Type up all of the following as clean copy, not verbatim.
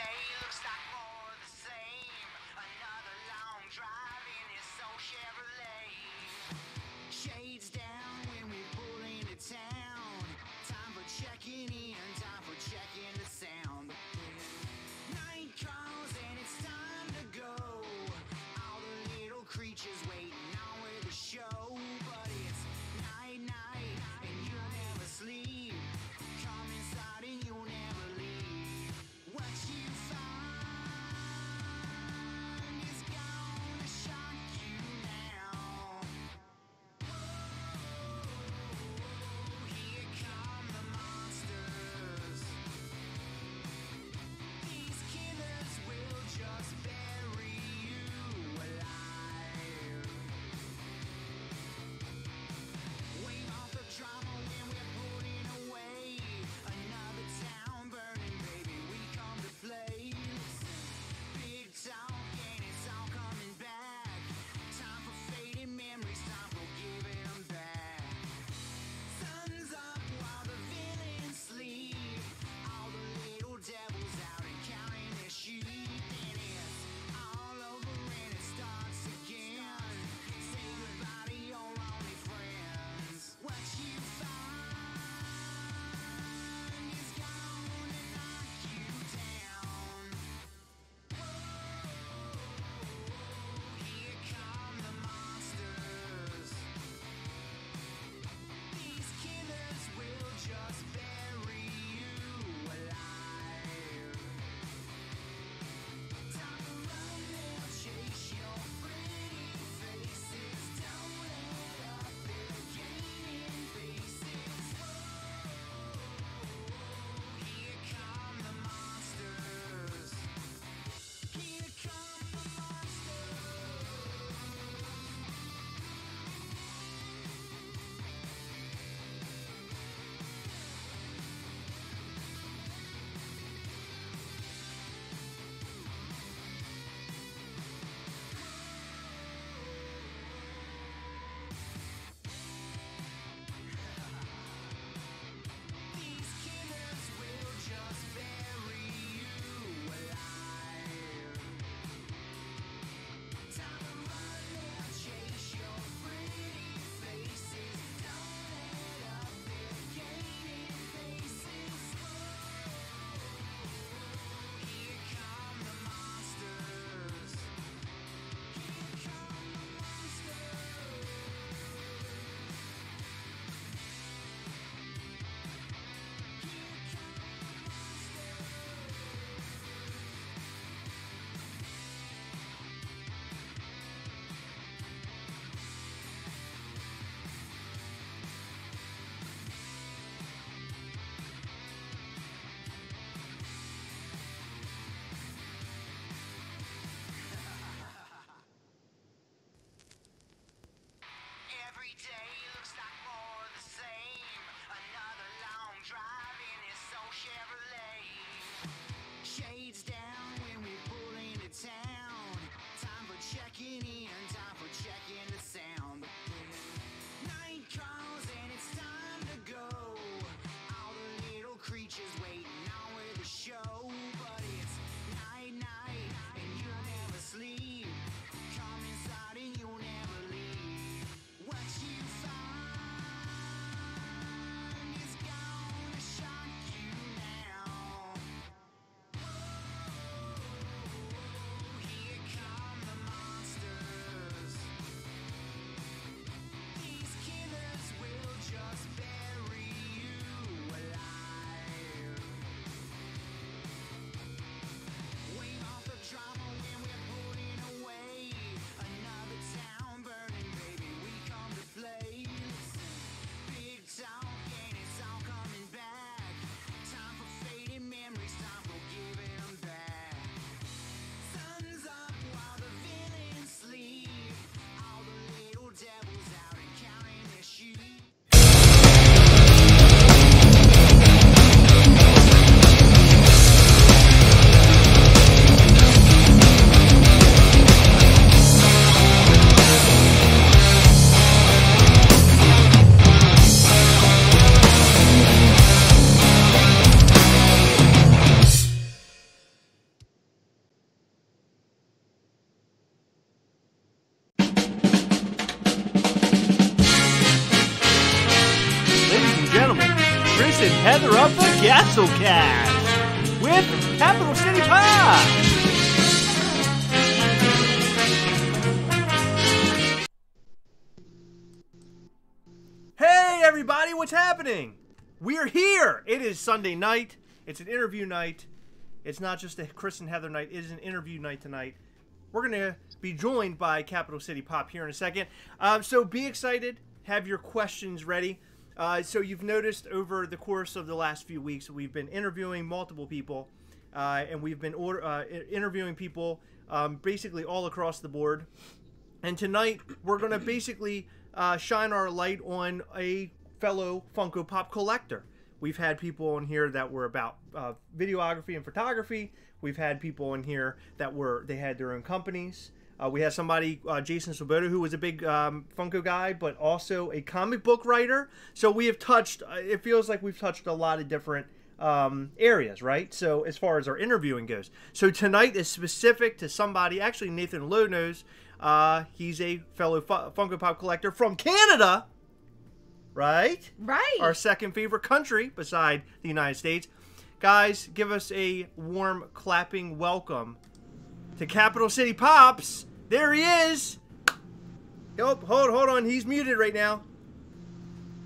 day looks like more of the same. Another long drive in his old Chevrolet. Shades down when we pull into town. Time for checking in, time for checking the sound. Night calls and it's time to go. All the little creatures waiting on with the show. But it's night, night, and you'll never sleep. Come inside and you'll never leave. What you find Gastlecast with Capital City Pop. Hey everybody, what's happening? We're here. It is Sunday night. It's an interview night. It's not just a Chris and Heather night. It is an interview night tonight. We're going to be joined by Capital City Pop here in a second. So be excited. Have your questions ready. So you've noticed over the course of the last few weeks, we've been interviewing multiple people. And we've been interviewing people basically all across the board. And tonight, we're going to basically shine our light on a fellow Funko Pop collector. We've had people on here that were about videography and photography. We've had people in here that they had their own companies. We had somebody, Jason Swoboda, who was a big Funko guy, but also a comic book writer. So we have touched, it feels like we've touched a lot of different areas, right? So as far as our interviewing goes. So tonight is specific to somebody, actually Nathan Lowe knows. He's a fellow Funko Pop collector from Canada. Right? Right. Our second favorite country beside the United States. Guys, give us a warm clapping welcome to Capital City Pops. There he is. Oh, hold on. He's muted right now.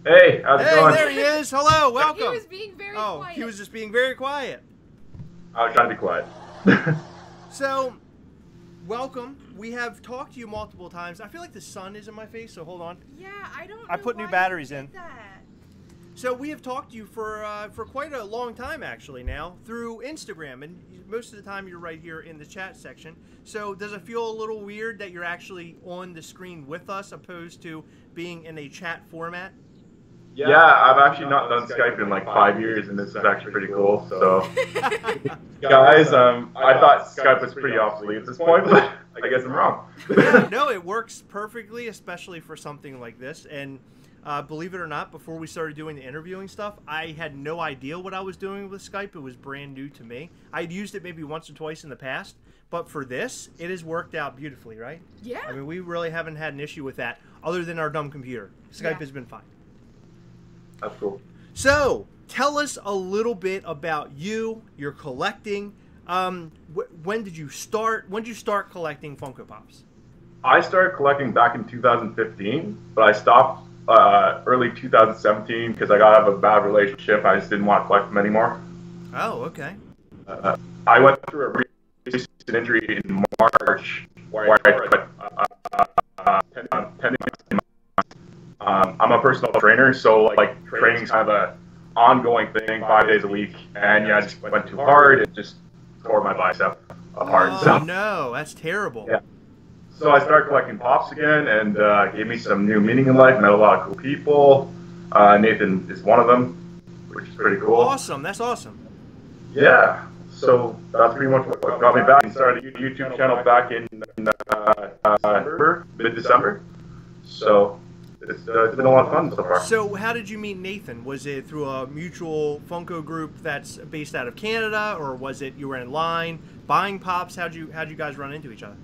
Hey, how's it going? There he is. Hello, welcome. He was being very quiet. He was just being very quiet. I was trying to be quiet. So, welcome. We have talked to you multiple times. I feel like the sun is in my face, so hold on. Yeah, I don't know. I put why new batteries you did in. That. So we have talked to you for quite a long time, actually, now, through Instagram. And most of the time, you're right here in the chat section. So does it feel a little weird that you're actually on the screen with us, opposed to being in a chat format? Yeah, I've actually not done Skype in like 5 years, and this is actually pretty cool. So, guys, I thought Skype was pretty obsolete at this point, but I guess I'm wrong. No, it works perfectly, especially for something like this. And believe it or not, before we started doing the interviewing stuff, I had no idea what I was doing with Skype. It was brand new to me. I'd used it maybe once or twice in the past, but for this, it has worked out beautifully, right? Yeah. I mean, we really haven't had an issue with that, other than our dumb computer. Skype has been fine. That's cool. So, tell us a little bit about you, your collecting. When did you start? When did you start collecting Funko Pops? I started collecting back in 2015, but I stopped early 2017 because I got out of a bad relationship. I just didn't want to collect them anymore. Oh, okay. I went through a recent injury in March where I I'm a personal trainer, so like training's kind of a ongoing thing, 5 days a week, and I just went too hard and just tore my bicep apart. Oh, so, no, that's terrible. Yeah. So I started collecting Pops again, and gave me some new meaning in life. Met a lot of cool people. Nathan is one of them, which is pretty cool. Awesome, that's awesome. Yeah. So that's pretty much what got me back. I started a YouTube channel back in mid-December. So it's been a lot of fun so far. So how did you meet Nathan? Was it through a mutual Funko group that's based out of Canada, or was it you were in line buying Pops? How'd you guys run into each other?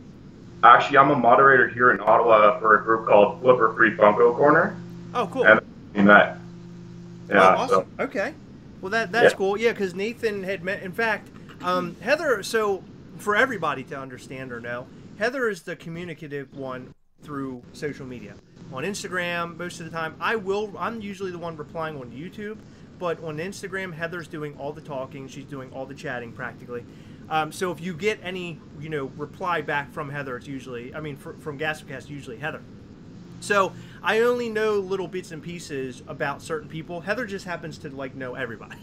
Actually, I'm a moderator here in Ottawa for a group called Flipper Free Funko Corner. Oh, cool. And we met. Yeah. Oh, awesome. So. Okay. Well, that's cool. Yeah, because Nathan had met. In fact, Heather. So for everybody to understand or know, Heather is the communicative one through social media. On Instagram, most of the time, I'm usually the one replying on YouTube, but on Instagram, Heather's doing all the talking. She's doing all the chatting practically. So if you get any, reply back from Heather, it's usually, from Gastlecast, usually Heather. So I only know little bits and pieces about certain people. Heather just happens to know everybody.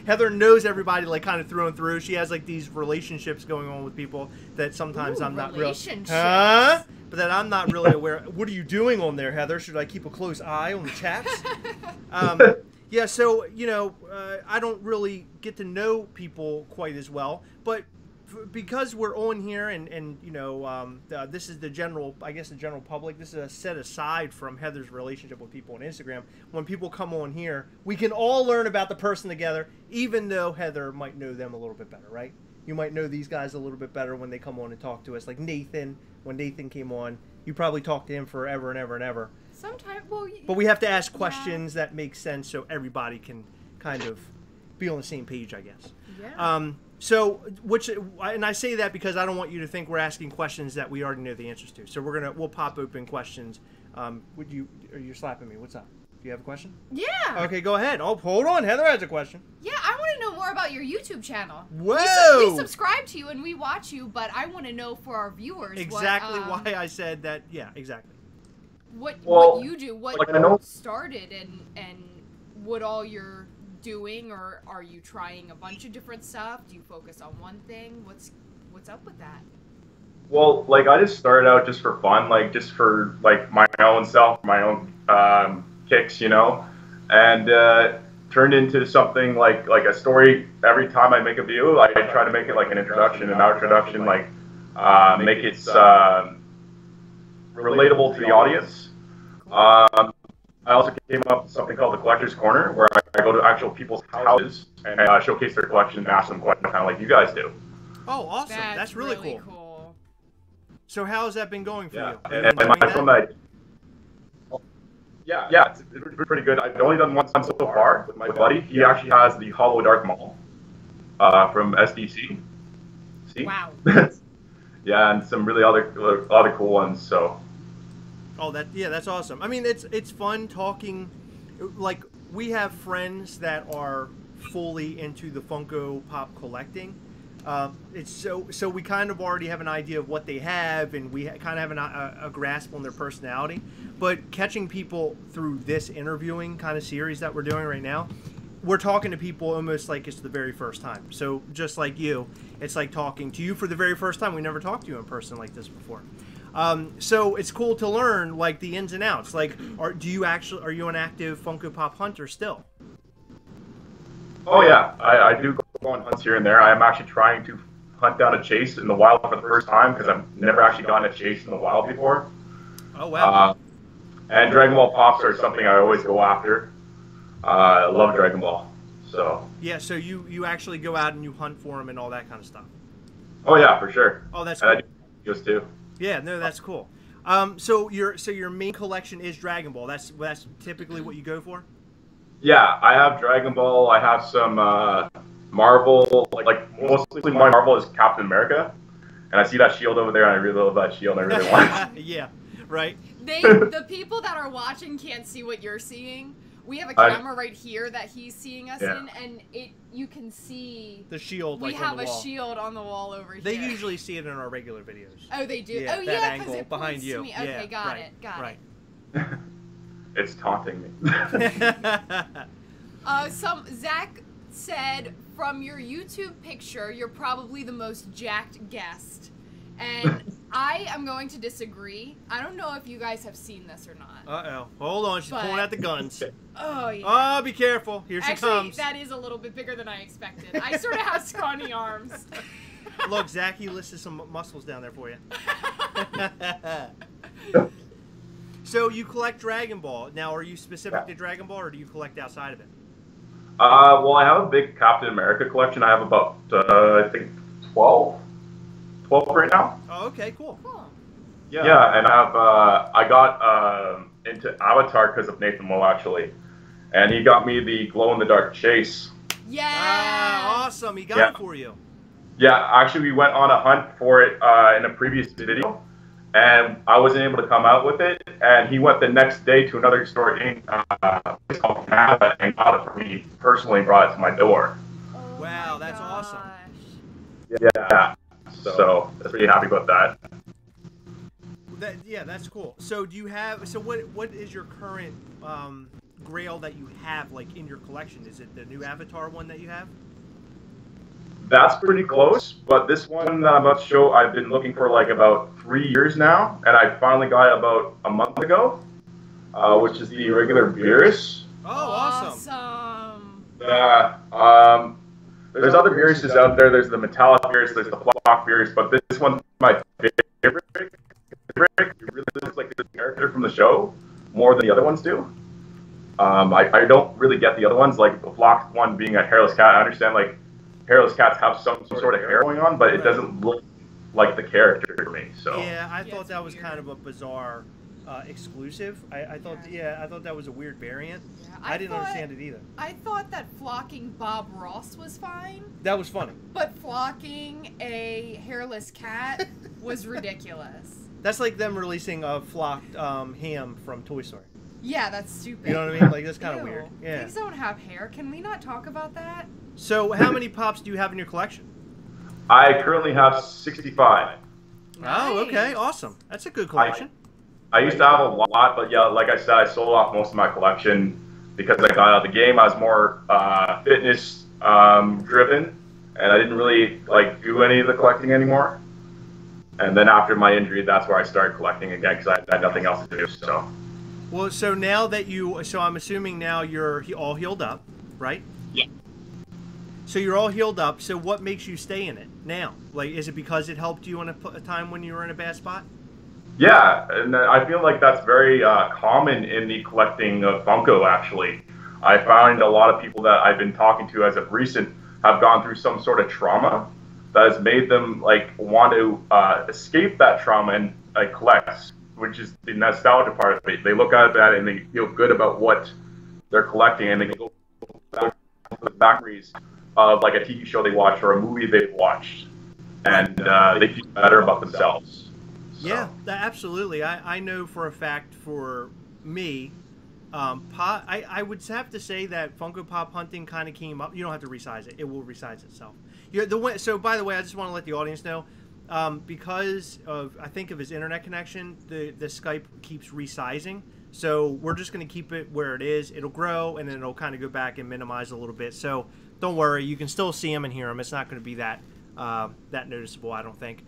Heather knows everybody kind of through and through. She has these relationships going on with people that sometimes I'm not really. But that I'm not really aware. What are you doing on there, Heather? Should I keep a close eye on the chats? Yeah, so I don't really get to know people quite as well, but because we're on here and this is the general, I guess the general public, this is a set aside from Heather's relationship with people on Instagram. When people come on here, we can all learn about the person together, even though Heather might know them a little bit better, right? You might know these guys a little bit better when they come on and talk to us. Like Nathan, when Nathan came on, you probably talked to him forever and ever and ever. Sometimes, well, but we have to ask questions that make sense so everybody can kind of be on the same page, I guess. Yeah. So, and I say that because I don't want you to think we're asking questions that we already know the answers to. So we'll pop open questions. Are you slapping me? What's up? Do you have a question? Yeah. Okay, go ahead. Oh, hold on. Heather has a question. Yeah, I want to know more about your YouTube channel. Whoa! We subscribe to you and we watch you, but I want to know for our viewers exactly why I said that. Yeah, exactly. What you do, what started, and what all you're doing, or are you trying a bunch of different stuff? Do you focus on one thing? What's up with that? Well, like I just started out just for fun, like just for like my own self, my own kicks, you know, and turned into something like a story. Every time I make a video, I try to make it like an introduction, an introduction, like make it relatable to the audience. I also came up with something called the Collector's Corner, where I go to actual people's houses and showcase their collection and ask them questions, kind of like you guys do. Oh, awesome! That's really cool. So how has that been going for you? And my phone that. Yeah, it's pretty good. I've only done one so far with my buddy. He actually has the Hollow Dark Mall from SDC. See? Wow. Yeah, and some really other cool ones. So. Oh, that's awesome. I mean, it's fun talking. Like, we have friends that are fully into the Funko Pop collecting. It's so we kind of already have an idea of what they have, and we kind of have a grasp on their personality. But catching people through this interviewing kind of series that we're doing right now, we're talking to people almost like it's the very first time. So just like you, it's like talking to you for the very first time. We never talked to you in person like this before. So it's cool to learn like the ins and outs. Like, are you an active Funko Pop hunter still? Oh yeah, I do go on hunts here and there. I'm actually trying to hunt down a chase in the wild for the first time because I've never actually gotten a chase in the wild before. Oh wow. And Dragon Ball Pops are something I always go after. I love Dragon Ball. So. Yeah, so you actually go out and you hunt for them and all that kind of stuff. Oh yeah, for sure. Oh, that's cool. And I do videos too. Yeah, no, that's cool. So your main collection is Dragon Ball. That's typically what you go for? Yeah, I have Dragon Ball. I have some Marvel. Like mostly my Marvel is Captain America, and I see that shield over there, and I really love that shield, and I really want it. Yeah, right. The people that are watching can't see what you're seeing. We have a camera right here that he's seeing us in, and you can see the shield. We like, have on the a wall. shield on the wall over here. They usually see it in our regular videos. Oh, they do. Yeah, Oh, that yeah, angle it behind points you. to me. Okay, Yeah, got right, it. Got it. It's taunting me. Zach said from your YouTube picture, you're probably the most jacked guest. And I am going to disagree. I don't know if you guys have seen this or not. Uh-oh. Hold on. She's pulling out the guns. Oh, yeah. Oh, be careful. Here she comes. That is a little bit bigger than I expected. I sort of have scrawny arms. Look, Zach, he listed some muscles down there for you. So you collect Dragon Ball. Now, are you specific to Dragon Ball, or do you collect outside of it? Well, I have a big Captain America collection. I have about, I think, 12 right now. Oh, okay, cool. Yeah, and I got into Avatar because of Nathan Moe, actually. And he got me the glow-in-the-dark chase. Yeah! Ah, awesome. He got it for you. Yeah, actually, we went on a hunt for it in a previous video. And I wasn't able to come out with it. And he went the next day to another store in place called Canada and got it for me. Personally brought it to my door. Oh wow, that's awesome. Yeah. So, I'm pretty happy about that. Yeah, that's cool. So, do you have? So, what is your current Grail that you have like in your collection? Is it the new Avatar one that you have? That's pretty close, but this one that I'm about to show, I've been looking for like about 3 years now, and I finally got it about a month ago, which is the regular Beerus. Oh, awesome! Yeah. There's other Beeruses out there. There's the metallic Beerus, there's the flock Beerus, but this one's my favorite. It really looks like the character from the show more than the other ones do. I don't really get the other ones, like the flock one being a hairless cat. I understand like hairless cats have some sort of hair going on, but it doesn't look like the character to me. So yeah, I thought that was kind of a bizarre exclusive. I thought, I thought that was a weird variant. Yeah, I didn't understand it either. I thought that flocking Bob Ross was fine. That was funny. But flocking a hairless cat was ridiculous. That's like them releasing a flocked ham from Toy Story. Yeah, that's stupid. You know what I mean? Like, that's kind of weird. Yeah. Things don't have hair. Can we not talk about that? So, how many Pops do you have in your collection? I currently have 65. Nice. Oh, okay. Awesome. That's a good collection. I used to have a lot, but yeah, like I said, I sold off most of my collection because I got out of the game. I was more fitness driven, and I didn't really like do any of the collecting anymore. And then after my injury, that's where I started collecting again because I had nothing else to do. So. Well, so now that so I'm assuming now you're all healed up, right? Yeah. So you're all healed up. So what makes you stay in it now? Like, is it because it helped you in a time when you were in a bad spot? Yeah, and I feel like that's very common in the collecting of Funko, actually. I find a lot of people that I've been talking to as of recent have gone through some sort of trauma that has made them like want to escape that trauma and collect, which is the nostalgia part of it. They look at that and they feel good about what they're collecting, and they go back to the memories of like a TV show they watched or a movie they've watched, and they feel better about themselves. So. Yeah, absolutely. I know for a fact for me, I would have to say that Funko Pop hunting kind of came up. You don't have to resize it; it will resize itself. So, by the way, I just want to let the audience know, because of I think of his internet connection, the Skype keeps resizing. So we're just going to keep it where it is. It'll grow, and then it'll kind of go back and minimize a little bit. So don't worry, you can still see him and hear him. It's not going to be that noticeable, I don't think.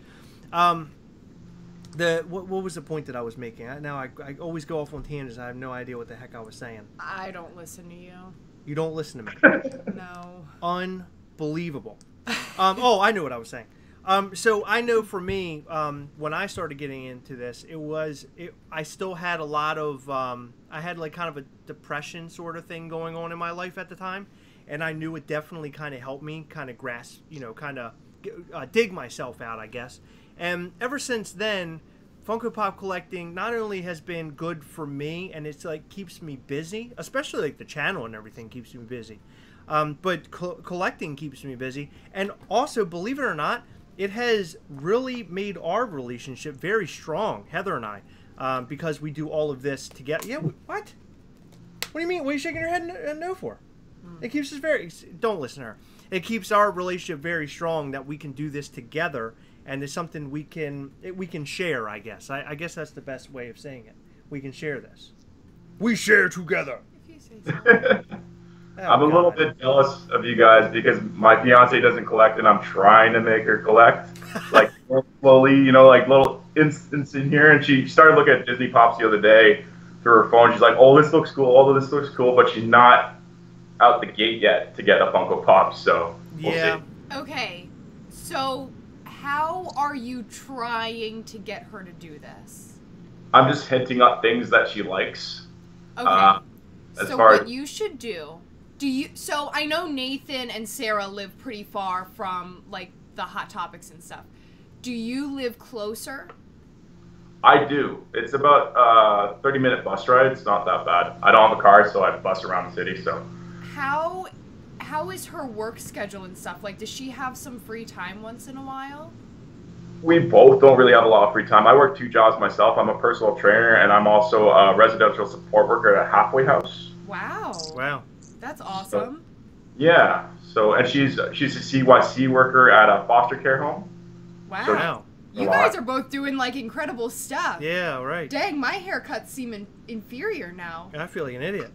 What was the point that I was making? I always go off on tangents. I have no idea what the heck I was saying. I don't listen to you. You don't listen to me. No. Unbelievable. I knew what I was saying. So I know for me, when I started getting into this, I still had a lot of, I had like kind of a depression sort of thing going on in my life at the time. And I knew it definitely kind of helped me kind of grasp, kind of dig myself out, I guess. And ever since then, Funko Pop collecting not only has been good for me, and it's like keeps me busy, especially like the channel and everything keeps me busy, but collecting keeps me busy. And also, believe it or not, it has really made our relationship very strong, Heather and I, because we do all of this together. Yeah, what? What do you mean? What are you shaking your head no for? It keeps us don't listen to her. It keeps our relationship very strong that we can do this together. And it's something we can share, I guess. I guess that's the best way of saying it. We can share this. We share together. If you say so. I'm a little bit jealous of you guys because my fiance doesn't collect, and I'm trying to make her collect, like slowly, like little instants in here. And she started looking at Disney Pops the other day through her phone. She's like, "Oh, this looks cool. Oh, this looks cool," but she's not out the gate yet to get a Funko Pop. So we'll see. Okay, so how are you trying to get her to do this? I'm just hinting at things that she likes. Okay. So what you should do so I know Nathan and Sarah live pretty far from like the Hot Topics and stuff. Do you live closer? I do. It's about a 30-minute bus ride. It's not that bad. I don't have a car, so I bus around the city. So how is her work schedule and stuff? Like, does she have some free time once in a while? We both don't really have a lot of free time. I work 2 jobs myself. I'm a personal trainer, and I'm also a residential support worker at a halfway house. Wow. That's awesome. Yeah. So, and she's a CYC worker at a foster care home. Wow. You guys are both doing like incredible stuff. Yeah, right. Dang, my haircuts seem inferior now. I feel like an idiot.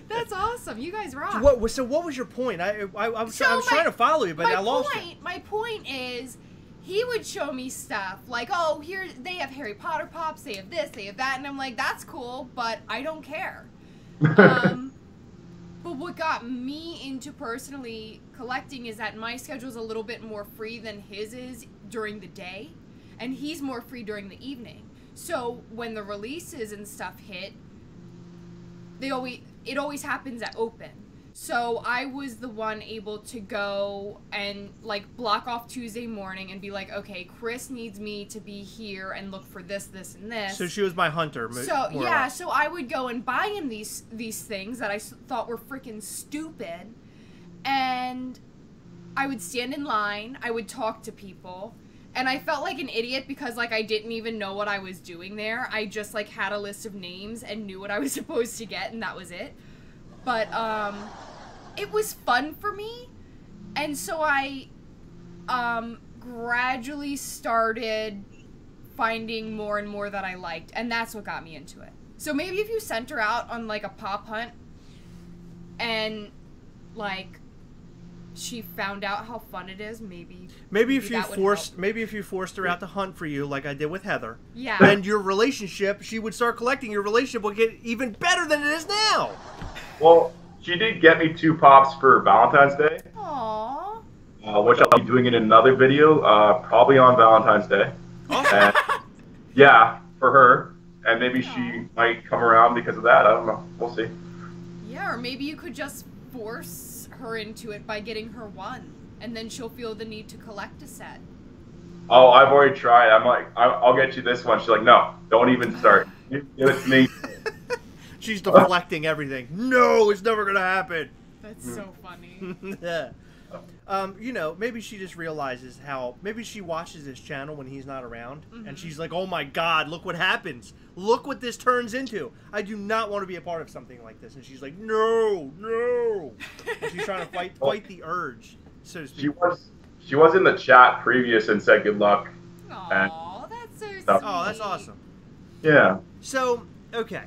That's awesome. You guys rock. So what was your point? I was trying to follow you, but I lost you. My point is, he would show me stuff like, oh, here they have Harry Potter Pops, they have this, they have that, and I'm like, that's cool, but I don't care. But what got me into personally collecting is that my schedule is a little bit more free than his is during the day, and he's more free during the evening. So when the releases and stuff hit, it always happens at open. So I was the one able to go and like block off Tuesday morning and be like, okay, Chris needs me to be here and look for this, this, and this. So she was my hunter. So yeah, so I would go and buy him these things that I thought were freaking stupid, and I would stand in line. I would talk to people, and I felt like an idiot because like I didn't even know what I was doing there. I just like had a list of names and knew what I was supposed to get, and that was it. But it was fun for me, and so I gradually started finding more and more that I liked, and that's what got me into it. So maybe if you sent her out on like a pop hunt and like she found out how fun it is, maybe if you forced her out to hunt for you like I did with Heather, yeah, then your relationship, she would start collecting, your relationship would get even better than it is now. Well, she did get me 2 pops for Valentine's Day. Aww. Which I'll be doing in another video, probably on Valentine's Day. And, yeah, for her. And maybe she might come around because of that. I don't know. We'll see. Yeah, or maybe you could just force her into it by getting her one, and then she'll feel the need to collect a set. Oh, I've already tried. I'm like, I'll get you this one. She's like, no, don't even start. Give it to me. She's deflecting everything. No, it's never gonna happen. That's so funny. Yeah. You know, maybe she just realizes how. Maybe she watches this channel when he's not around, and she's like, "Oh my God, look what happens! Look what this turns into! I do not want to be a part of something like this." And she's like, "No, no!" And she's trying to fight the urge, so to speak. She was in the chat previous and said good luck. Aw, that's so sweet. Oh, that's awesome. Yeah. So okay.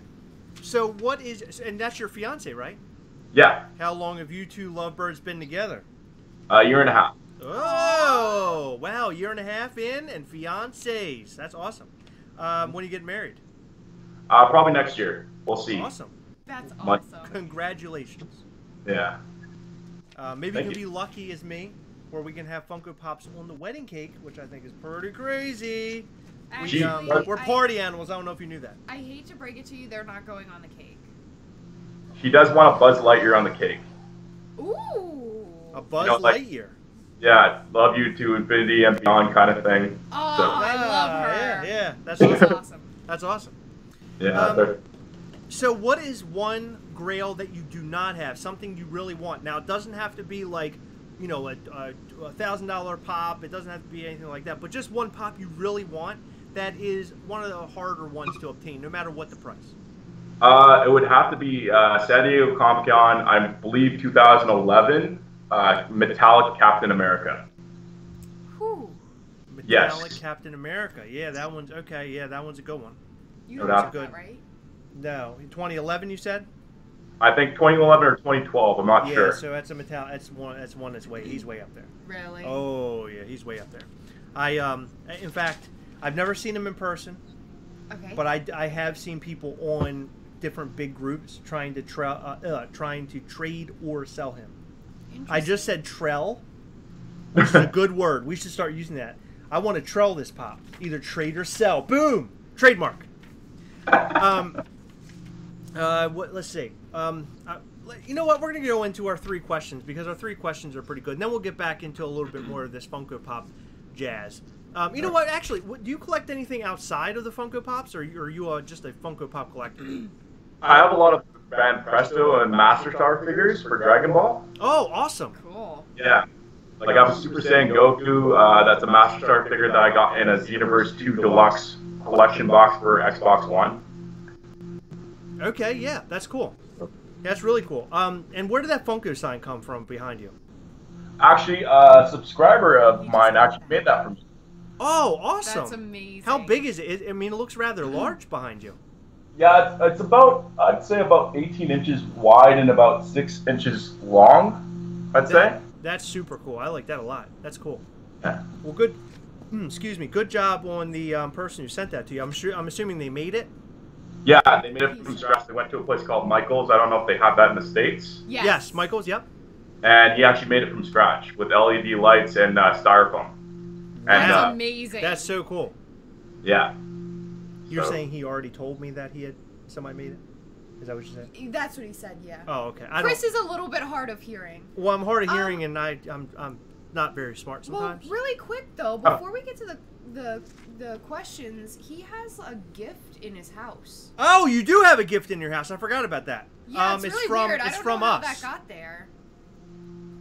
So what is, and that's your fiance, right? Yeah. How long have you two lovebirds been together? A year and a half. Oh, wow, year and a half in, and fiancés. That's awesome. When are you getting married? Probably next year. We'll see. Awesome. That's awesome. Congratulations. Yeah. Maybe you can be lucky as me, where we can have Funko Pops on the wedding cake, which I think is pretty crazy. Actually, we're party animals. I don't know if you knew that. I hate to break it to you, they're not going on the cake. She does want a Buzz Lightyear on the cake. Ooh. A Buzz Lightyear. Yeah, love you to infinity and beyond kind of thing. Oh, So. I love her. Yeah, that's awesome. That's awesome. Yeah. So what is one Grail that you do not have? Something you really want. Now, it doesn't have to be like, you know, a $1,000 pop. It doesn't have to be anything like that. But just one pop you really want that is one of the harder ones to obtain, no matter what the price. It would have to be San Diego Comic-Con, I believe 2011, Metallic Captain America. Whew. Metallic Yes. Captain America. Yeah, that one's okay. Yeah, that one's a good one. You No know doubt. that, right? No, 2011 you said? I think 2011 or 2012. I'm not sure. Yeah, so that's a metal. That's one that's way. He's way up there. Really? Oh yeah, he's way up there. In fact, I've never seen him in person. Okay. But I have seen people on different big groups trying to trade or sell him. I just said trell, which is a good word. We should start using that. I want to trell this pop. Either trade or sell. Boom! Trademark. Let's see. You know what? We're going to go into our 3 questions because our 3 questions are pretty good. And then we'll get back into a little bit more of this Funko Pop jazz. You know what? Actually, do you collect anything outside of the Funko Pops, or are you just a Funko Pop collector? I have a lot of Grand Presto and Master Star figures for Dragon Ball. Oh, awesome. Cool. Yeah. Like I have a Super Saiyan Goku, that's a Master Star figure that I got in a Xenoverse 2 Deluxe collection box for Xbox One. Okay, yeah, that's cool. That's really cool. And where did that Funko sign come from behind you? Actually, a subscriber of mine actually made that for me. Oh, awesome. That's amazing. How big is it? I mean, it looks rather large behind you. Yeah, it's about, I'd say about 18 inches wide and about 6 inches long, I'd say. That's super cool. I like that a lot. That's cool. Yeah. Well, good. Excuse me. Good job on the person who sent that to you. I'm assuming they made it. Yeah, they made it from scratch. They went to a place called Michael's. I don't know if they have that in the States. Yes. Michael's. Yep. And he actually made it from scratch with LED lights and styrofoam. That's amazing. That's so cool. Yeah. You're saying he already told me that somebody made it? Is that what you said? That's what he said, yeah. Oh, okay. Chris is a little bit hard of hearing. Well, I'm hard of hearing, and I'm not very smart sometimes. Well, really quick though, before we get to the questions, he has a gift in his house. Oh, you do have a gift in your house. I forgot about that. Yeah, it's really weird. It's I don't from know how us. that got there.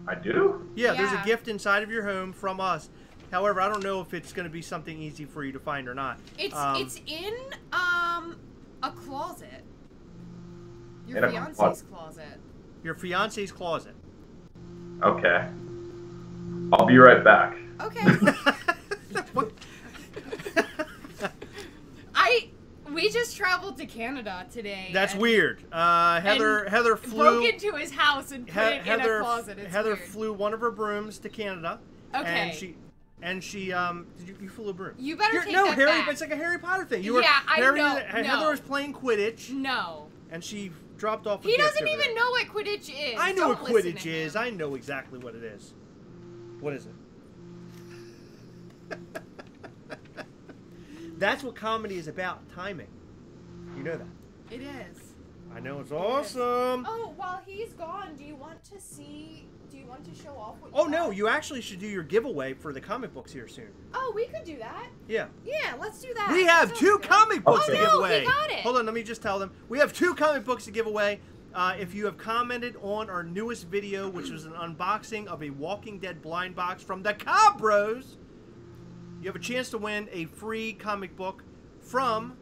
I do? Yeah, there's a gift inside of your home from us. However, I don't know if it's going to be something easy for you to find or not. It's in a closet. Your fiance's closet. Your fiance's closet. Okay. I'll be right back. Okay. We just traveled to Canada today. That's weird. Heather flew. Broke into his house and put it in a closet. It's Heather weird. flew one of her brooms to Canada. Okay. And she you flew a broom. You better take that back. It's like a Harry Potter thing. I know. Heather was playing Quidditch. No. And she dropped off. He doesn't even know what Quidditch is. I know what Quidditch is. I know exactly what it is. What is it? That's what comedy is about, timing. You know that. It is. I know, it's awesome. Oh, while he's gone, do you want to show off what you Oh, no, you actually should do your giveaway for the comic books here soon. Oh, we could do that. Yeah. Yeah, let's do that. We have two comic books to give away. He got it. Hold on, let me just tell them. We have two comic books to give away. If you have commented on our newest video, which was an unboxing of a Walking Dead blind box from the Cabros, you have a chance to win a free comic book from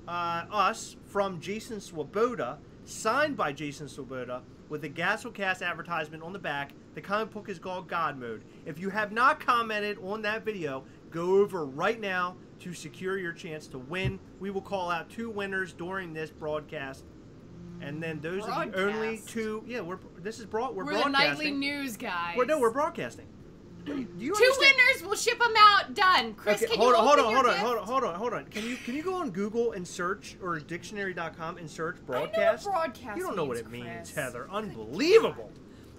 us, from Jason Swoboda, signed by Jason Swoboda, with the Gastlecast advertisement on the back. The comic book is called God Mode. If you have not commented on that video, go over right now to secure your chance to win. We will call out 2 winners during this broadcast. And then those are the only 2. Yeah, we're broadcasting. The nightly news guys. We're broadcasting. Do you 2 winners, we'll ship them out. Done. Chris, okay, can you hold on. Can you go on Google and search, or dictionary.com and search broadcast? I know what broadcast You don't know what means, it means, Chris. Heather. Unbelievable.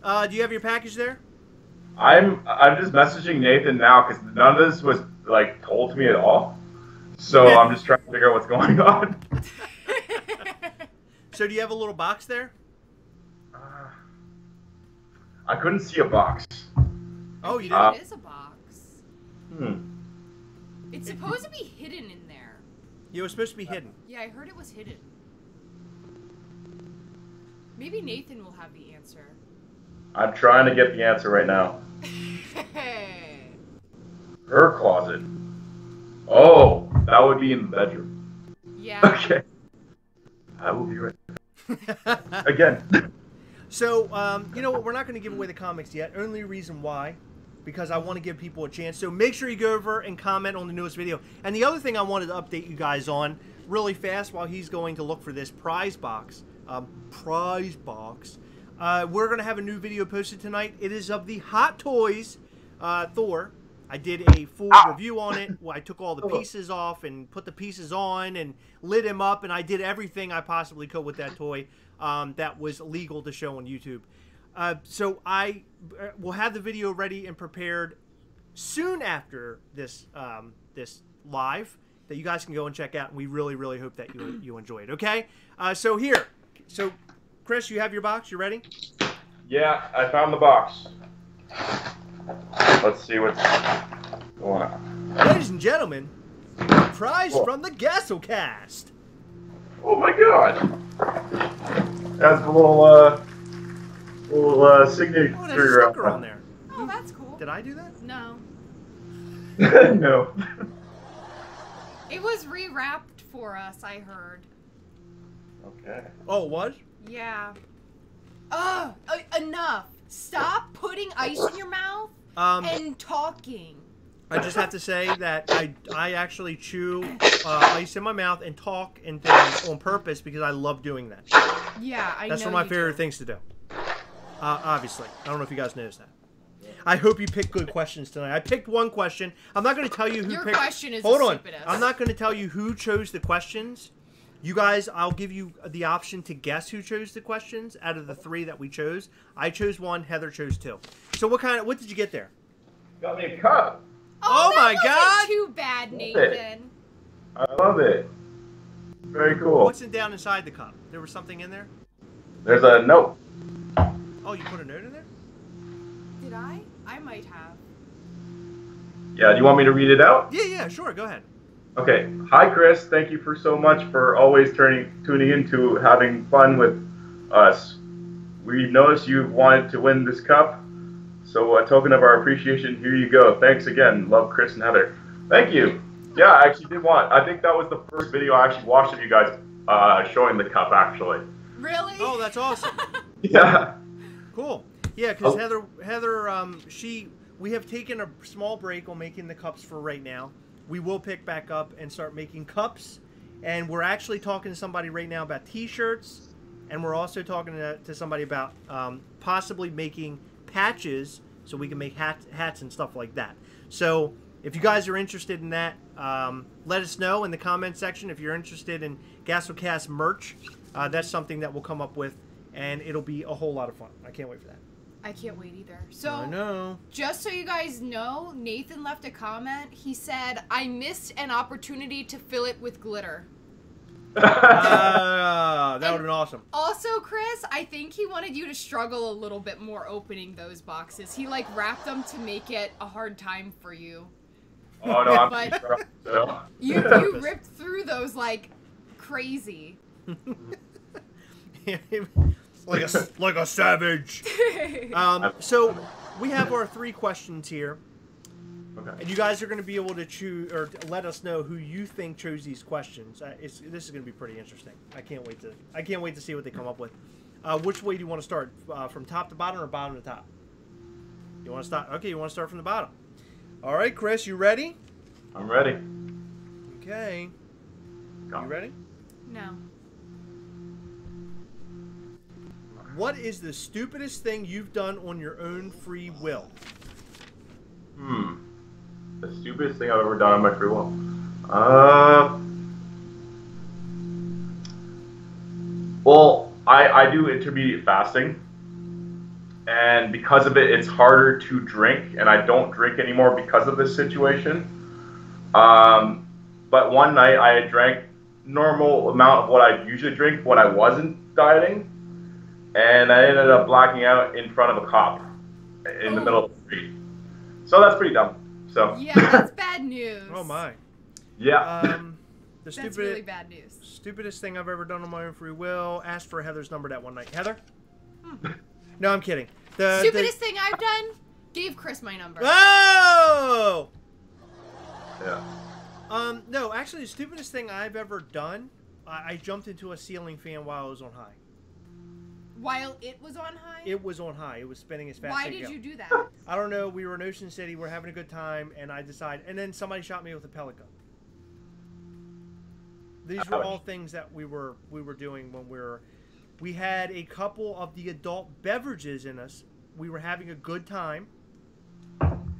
Do you have your package there? I'm just messaging Nathan now because none of this was like told to me at all. So I'm just trying to figure out what's going on. So do you have a little box there? I couldn't see a box. Oh, you didn't? It is a box. Hmm. It's supposed to be hidden in there. It was supposed to be hidden. Yeah, I heard it was hidden. Maybe Nathan will have the answer. I'm trying to get the answer right now. Her closet. Oh, that would be in the bedroom. Yeah. Okay. I will be right back. Again. So, you know what? We're not going to give away the comics yet. Only reason why, because I want to give people a chance. So make sure you go over and comment on the newest video. And the other thing I wanted to update you guys on really fast while he's going to look for this prize box. We're going to have a new video posted tonight. It is of the Hot Toys Thor. I did a full review on it. I took all the pieces off and put the pieces on and lit him up, and I did everything I possibly could with that toy that was legal to show on YouTube. So I will have the video ready and prepared soon after this this live that you guys can go and check out, and we really, really hope that you enjoy it. Okay? So Chris, you have your box? You ready? Yeah, I found the box. Let's see what's going on. Ladies and gentlemen, prize from the Gastlecast. Oh my god! That's a little signature. Oh, there's a sticker on there. Oh, that's cool. Did I do that? No. No. It was rewrapped for us, I heard. Okay. Oh, it was? Yeah. Oh, enough. Stop putting ice in your mouth and talking. I just have to say that I actually chew ice in my mouth and talk and things on purpose because I love doing that. Yeah, I know. That's one of my favorite things to do. Obviously. I don't know if you guys noticed that. I hope you picked good questions tonight. I picked one question. I'm not going to tell you who Your picked... question is Hold the on. stupidest. I'm not going to tell you who chose the questions. You guys, I'll give you the option to guess who chose the questions out of the 3 that we chose. I chose 1. Heather chose 2. So what did you get there? Got me a cup. Oh my God! Too bad, Nathan. I love it. Very cool. What's down inside the cup? There was something in there? There's a note. Oh, you put a note in there? Did I? I might have. Yeah, do you want me to read it out? Yeah, sure. Go ahead. Okay. Hi, Chris. Thank you for so much for always tuning in to having fun with us. We've noticed you've wanted to win this cup, so a token of our appreciation, here you go. Thanks again. Love, Chris and Heather. Thank you. Yeah, I actually did want. I think that was the first video I actually watched of you guys showing the cup, actually. Really? Oh, that's awesome. Yeah. Cool. Yeah, because Heather, we have taken a small break on making the cups for right now. We will pick back up and start making cups, and we're actually talking to somebody right now about T-shirts, and we're also talking to somebody about possibly making patches so we can make hats and stuff like that. So if you guys are interested in that, let us know in the comment section. If you're interested in Gastlecast merch, that's something that we'll come up with, and it'll be a whole lot of fun. I can't wait for that. I can't wait either. So, I know. Just so you guys know, Nathan left a comment. He said, I missed an opportunity to fill it with glitter. That would have been awesome. Also, Chris, I think he wanted you to struggle a little bit more opening those boxes. He, like, wrapped them to make it a hard time for you. Oh, no, I'm But sure. So. you ripped through those like crazy. like a savage. So we have our 3 questions here. Okay. And you guys are going to be able to choose or let us know who you think chose these questions. This is going to be pretty interesting. I can't wait to see what they come up with. Which way do you want to start? From top to bottom or bottom to top? You want to start? Okay, you want to start from the bottom. All right, Chris, you ready? I'm ready. Okay. Go. You ready? No. What is the stupidest thing you've done on your own free will? The stupidest thing I've ever done on my free will. Well, I do intermediate fasting, and because of it, it's harder to drink, and I don't drink anymore because of this situation. But one night I had drank normal amount of what I usually drink when I wasn't dieting, and I ended up blacking out in front of a cop in the middle of the street. So that's pretty dumb. So Yeah, that's bad news. Oh my. yeah. That's really bad news. Stupidest thing I've ever done on my own free will. Asked for Heather's number that one night. Heather? No, I'm kidding. Stupidest thing I've done? Gave Chris my number. Oh! Yeah. No, actually, the stupidest thing I've ever done, I jumped into a ceiling fan while I was on high. While it was on high? It was on high. It was spinning as fast Why as it did could you go. do that? I don't know. We were in Ocean City. We're having a good time, and I decided. And then somebody shot me with a pellet gun. These were all things that we were doing when we had a couple of the adult beverages in us. We were having a good time,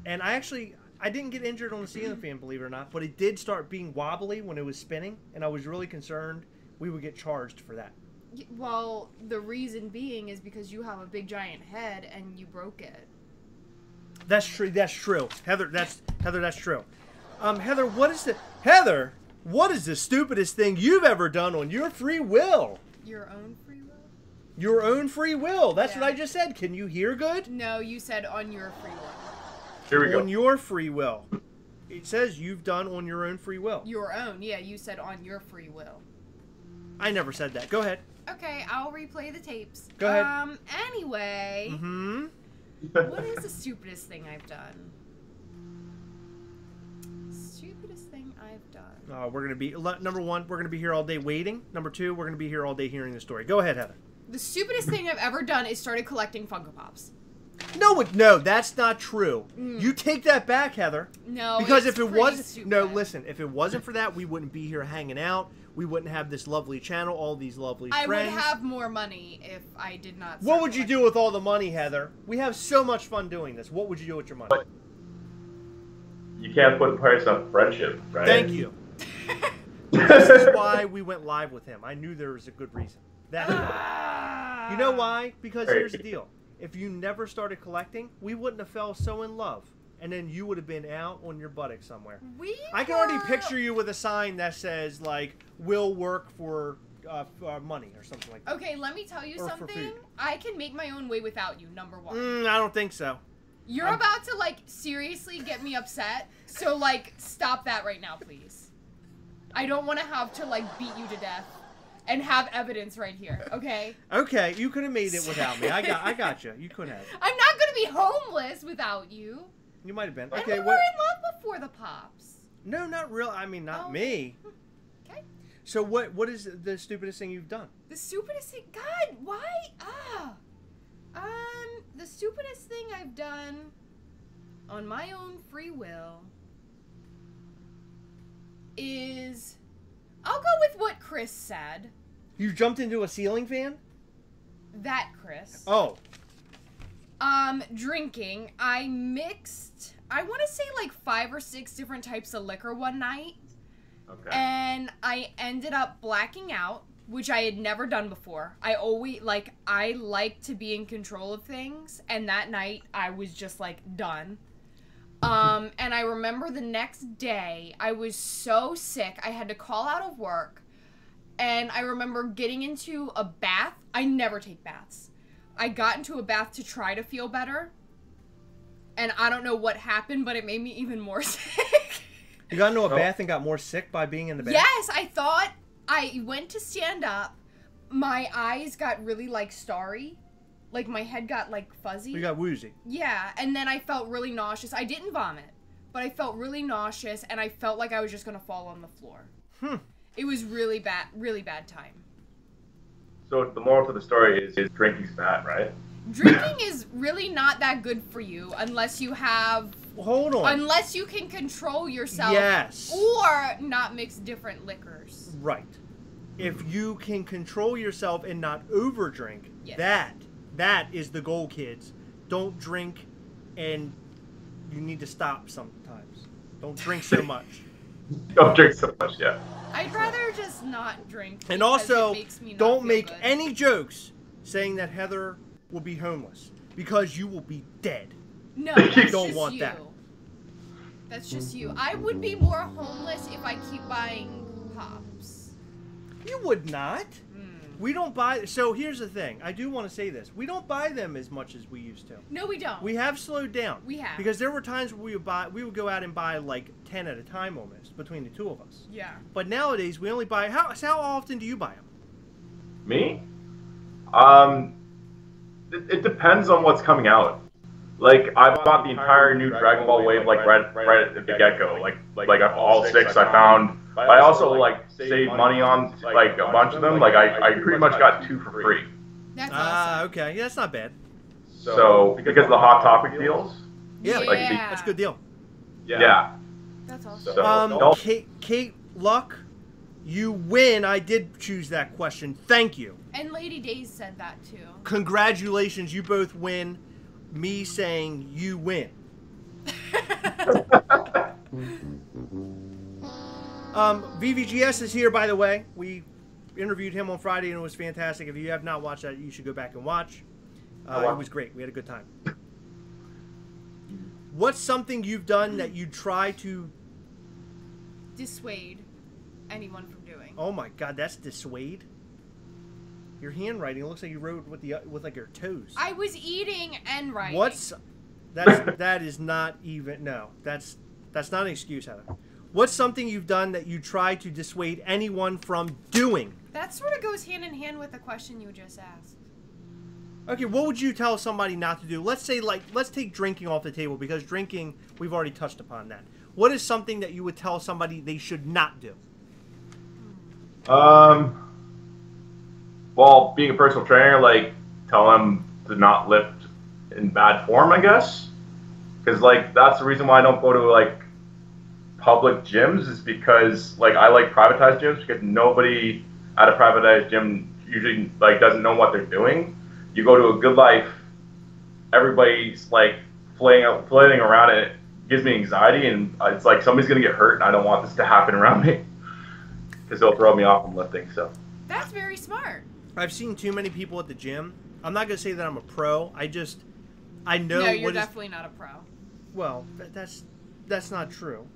and I didn't get injured on the ceiling fan, believe it or not, but it did start being wobbly when it was spinning, and I was really concerned we would get charged for that. Well, the reason being is because you have a big giant head and you broke it. That's true. That's true. Heather, that's true. Heather, what is the stupidest thing you've ever done on your free will? Your own free will? Your own free will. That's Yeah. what I just said. Can you hear good? No, you said on your free will. Here we go. On your free will. It says you've done on your own free will. Your own, yeah, you said on your free will. I never said that. Go ahead. Okay, I'll replay the tapes. Go ahead. Anyway, what is the stupidest thing I've done? Stupidest thing I've done. We're gonna be number 1. We're gonna be here all day waiting. Number 2, we're gonna be here all day hearing the story. Go ahead, Heather. The stupidest thing I've ever done is started collecting Funko Pops. No, that's not true. You take that back, Heather. No, because it's if it pretty wasn't, stupid. no, listen, if it wasn't for that, we wouldn't be here hanging out. We wouldn't have this lovely channel, all these lovely I friends. would have more money if I did not. What would you do with all the money, Heather? We have so much fun doing this. What would you do with your money? You can't put a price on friendship, right? Thank you. This is why we went live with him. I knew there was a good reason. That's why. You know why? Because here's the deal. If you never started collecting, we wouldn't have fell so in love. and then you would have been out on your buttock somewhere. I can were... already picture you with a sign that says, like, will work for money or something like that. Okay, let me tell you something. I can make my own way without you, number one. I don't think so. You're about to, like, seriously get me upset, so, like, stop that right now, please. I don't want to have to, like, beat you to death and have evidence right here, okay? Okay, you could have made it without me. I got you. You could have. I'm not going to be homeless without you. You might have been. And Okay, we were in love before the Pops. No, not real. I mean, not me. Okay. So what is the stupidest thing you've done? The stupidest thing? God, why? The stupidest thing I've done on my own free will is... I'll go with what Chris said. You jumped into a ceiling fan? That Chris. Oh. Drinking. I mixed, I want to say like 5 or 6 different types of liquor one night. Okay. And I ended up blacking out, which I had never done before. I like to be in control of things, and that night I was just like done. And I remember the next day I was so sick I had to call out of work, and I remember getting into a bath. I never take baths. I got into a bath to try to feel better, and I don't know what happened, but it made me even more sick. You got into a bath and got more sick by being in the bath? Yes, I went to stand up. My eyes got really, like, starry. Like, my head got, like, fuzzy. You got woozy. Yeah, and then I felt really nauseous. I didn't vomit, but I felt really nauseous, and I felt like I was just going to fall on the floor. It was really bad time. So the moral to the story is drinking's bad, right? Drinking is really not that good for you unless you have... Hold on. Unless you can control yourself. Yes. Or not mix different liquors. Right. If you can control yourself and not overdrink, yes. that is the goal, kids. Don't drink, and you need to stop sometimes. Don't drink so much. Don't drink so much, yeah. I'd rather just not drink. And also, it makes me not don't feel make good. any jokes saying that Heather will be homeless, because you will be dead. No, that's don't just want you. that. That's just you. I would be more homeless if I keep buying Pops. You would not. We don't buy... So here's the thing. I do want to say this. We don't buy them as much as we used to. No, we don't. We have slowed down. We have. Because there were times where we would go out and buy like 10 at a time almost, between the two of us. Yeah. But nowadays, we only buy... How often do you buy them? Me? It depends on what's coming out. Like, I bought the entire new Dragon Ball wave, like, right at the get-go. Like all 6 I found. I also, like, saved money on, like, a bunch of them. Like, I pretty much got 2 for free. That's awesome. Okay. Yeah, that's not bad. So, because of the Hot Topic deals? Yeah. Like, That's a good deal. Yeah. That's awesome. So, Kate Luck, you win. I did choose that question. Thank you. And Lady Days said that, too. Congratulations. You both win. Me saying you win. VVGS is here, by the way. We interviewed him on Friday, and it was fantastic. If you have not watched that, you should go back and watch. It was great. We had a good time. What's something you've done that you try to... dissuade anyone from doing? Oh my God, that's dissuade? Your handwriting, it looks like you wrote with like your toes. I was eating and writing. That is not even... No, that's not an excuse, Heather. What's something you've done that you try to dissuade anyone from doing? That sort of goes hand in hand with the question you just asked. Okay, what would you tell somebody not to do? Let's say, like, let's take drinking off the table, because drinking, we've already touched upon that. What is something that you would tell somebody they should not do? Well, being a personal trainer, like, tell them to not lift in bad form, I guess. Because, like, that's the reason why I don't go to, like, public gyms, is because, like, I like privatized gyms, because nobody at a privatized gym usually, like, doesn't know what they're doing. You go to a Good Life, everybody's, like, flailing around it. It gives me anxiety, and it's like somebody's going to get hurt, and I don't want this to happen around me. Because they'll throw me off from lifting, so. That's very smart. I've seen too many people at the gym. I'm not going to say that I'm a pro. I know No, you're definitely not a pro. well, that's not true.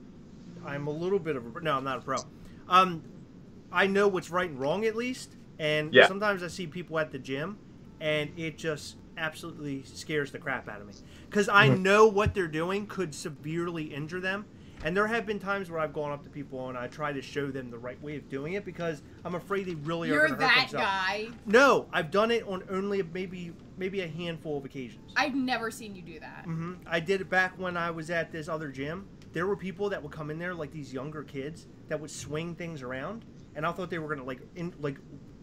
I'm a little bit of a... No, I'm not a pro. I know what's right and wrong, at least. And sometimes I see people at the gym, and it just absolutely scares the crap out of me. Because I know what they're doing could severely injure them. And there have been times where I've gone up to people and I try to show them the right way of doing it because I'm afraid they really are going to hurt themselves. You're that guy. No, I've done it on only maybe a handful of occasions. I've never seen you do that. I did it back when I was at this other gym. There were people that would come in there, like these younger kids, that would swing things around, and I thought they were going to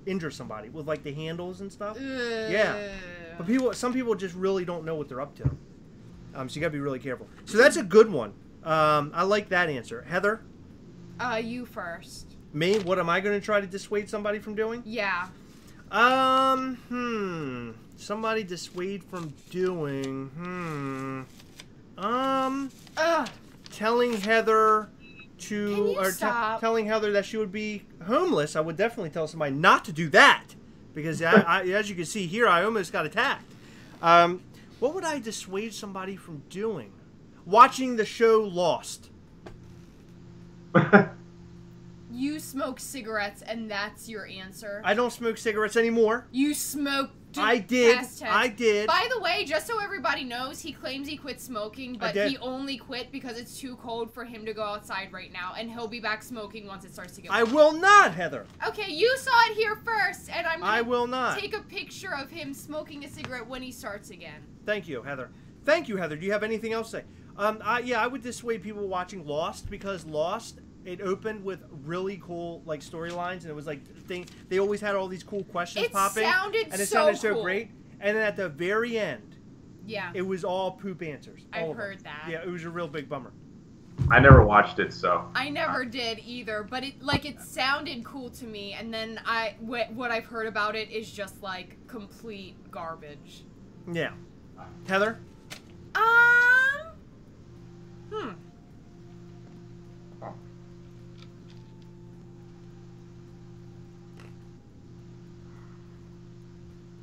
injure somebody with like the handles and stuff. Yeah, but some people just really don't know what they're up to. So you got to be really careful. So that's a good one. I like that answer. Heather? You first. Me? What am I going to try to dissuade somebody from doing? Yeah. Somebody dissuade from doing, telling Heather to, telling Heather that she would be homeless. I would definitely tell somebody not to do that. Because as you can see here, I almost got attacked. What would I dissuade somebody from doing? Watching the show Lost. You smoke cigarettes, and that's your answer? I don't smoke cigarettes anymore. You smoked. I did. I did. By the way, just so everybody knows, he claims he quit smoking, but he only quit because it's too cold for him to go outside right now, and he'll be back smoking once it starts to get warm. I will not, Heather. Okay, you saw it here first, and I will not take a picture of him smoking a cigarette when he starts again. Thank you, Heather. Thank you, Heather. Do you have anything else to say? I would dissuade people watching Lost because Lost, it opened with really cool like storylines, and it was like they always had all these cool questions popping. It sounded so great. And then at the very end, it was all poop answers. I've heard that. Yeah, it was a real big bummer. I never watched it, so I never did either. But it sounded cool to me, and then what I've heard about it is just like complete garbage. Yeah, Heather.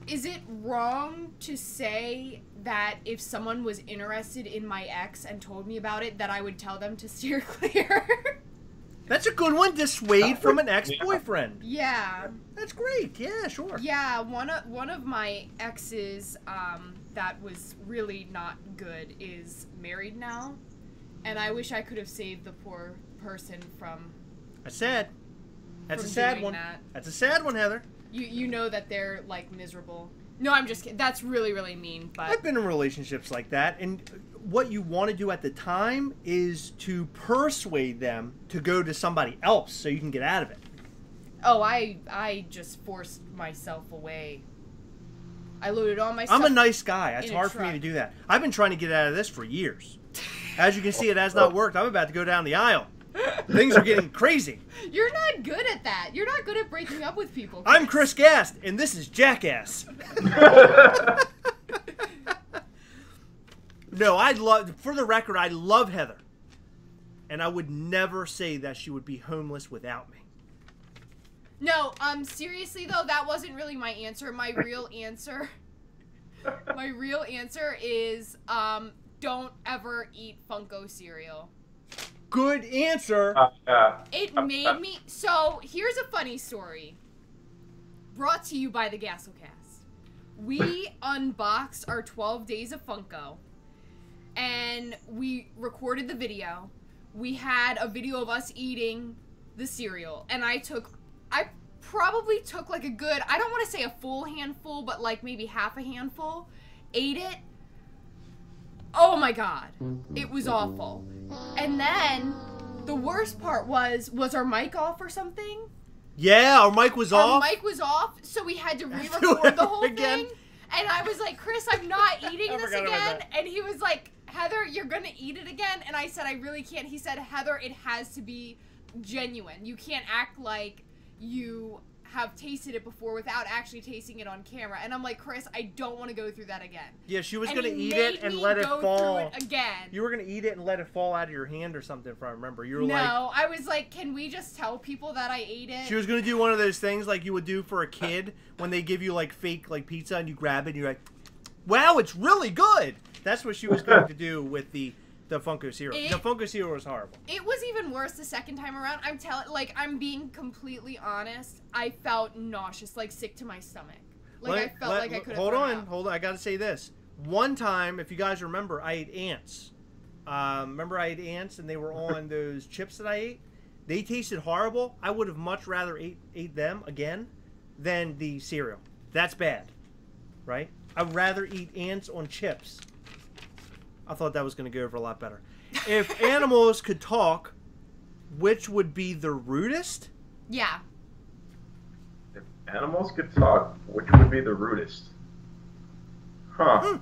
Is it wrong to say that if someone was interested in my ex and told me about it, that I would tell them to steer clear? That's a good one. Dissuade from an ex-boyfriend. Yeah. That's great. Yeah, sure. Yeah, one of my exes that was really not good is married now, and I wish I could have saved the poor person from. That's sad. That's a sad one. That's a sad one, Heather. You know that they're like miserable. No, I'm just kidding. That's really, really mean. But I've been in relationships like that, and what you want to do at the time is to persuade them to go to somebody else so you can get out of it. Oh, I just forced myself away. I loaded all my stuff. I'm a nice guy. It's hard for me to do that. I've been trying to get out of this for years. As you can see, it has not worked. I'm about to go down the aisle. Things are getting crazy. You're not good at that. You're not good at breaking up with people. I'm Chris Gast, and this is Jackass. No, for the record, I love Heather. And I would never say that she would be homeless without me. No, seriously though, that wasn't really my answer. My real answer is, don't ever eat Funko cereal. Good answer. It made me... So, here's a funny story. Brought to you by the Gastlecast. We unboxed our 12 days of Funko. And we recorded the video. We had a video of us eating the cereal. And I probably took like a good... I don't want to say a full handful, but like maybe half a handful. Ate it. Oh my god. It was awful. And then, the worst part was our mic off or something? Yeah, our mic was off. Our mic was off, so we had to re-record the whole thing. And I was like, Chris, I'm not eating this again. And he was like, Heather, you're gonna eat it again? And I said, I really can't. He said, Heather, it has to be genuine. You can't act like you have tasted it before without actually tasting it on camera. And I'm like, Chris, I don't want to go through that again. Yeah, she was going to eat it and let it fall. Through it again. You were going to eat it and let it fall out of your hand or something, if I remember. You were No, I was like, can we just tell people that I ate it? She was going to do one of those things like you would do for a kid when they give you like fake like pizza and you grab it and you're like, wow, it's really good. That's what she was going to do with the The Funko Zero. The Funko Zero was horrible. It was even worse the second time around. I'm being completely honest. I felt nauseous, like sick to my stomach. I felt like I couldn't. Hold on. I gotta say this. One time, if you guys remember, I ate ants. Remember I ate ants and they were on those chips that I ate? They tasted horrible. I would have much rather ate them again than the cereal. That's bad, right? I'd rather eat ants on chips. I thought that was going to go over a lot better. If animals could talk, which would be the rudest? Yeah. If animals could talk, which would be the rudest? Huh.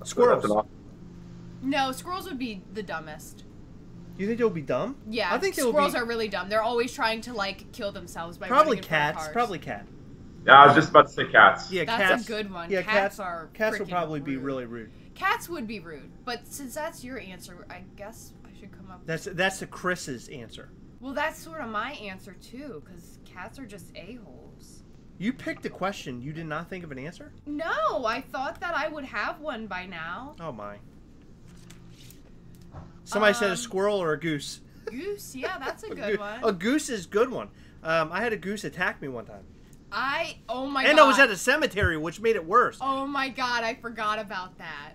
Squirrels. No, squirrels would be the dumbest. You think they'll be dumb? Yeah, I think squirrels are really dumb. They're always trying to kill themselves by probably running in front of cats. cars. Probably cat. Yeah, I was just about to say cats. Yeah, that's cats. a good one. Yeah, cats will probably rude. be really rude. Cats would be rude, but since that's your answer, I guess I should come up. That's the Chris's answer. Well, that's sort of my answer too, because cats are just a-holes. You picked a question. You did not think of an answer? No, I thought that I would have one by now. Oh my. Somebody said a squirrel or a goose. Goose, yeah, that's a good one. A goose is a good one. I had a goose attack me one time. Oh my god. And I was at a cemetery, which made it worse. Oh my god, I forgot about that.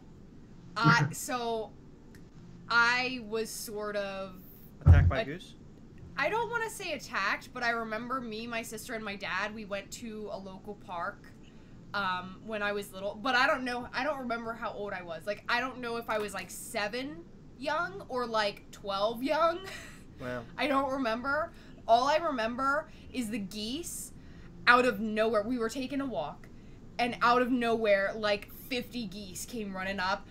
So, I was sort of... Attacked by a goose? I don't want to say attacked, but I remember me, my sister, and my dad, we went to a local park when I was little. But I don't remember how old I was. I don't know if I was 7 young or 12 young. Wow. I don't remember. All I remember is the geese out of nowhere. We were taking a walk, and out of nowhere, 50 geese came running up.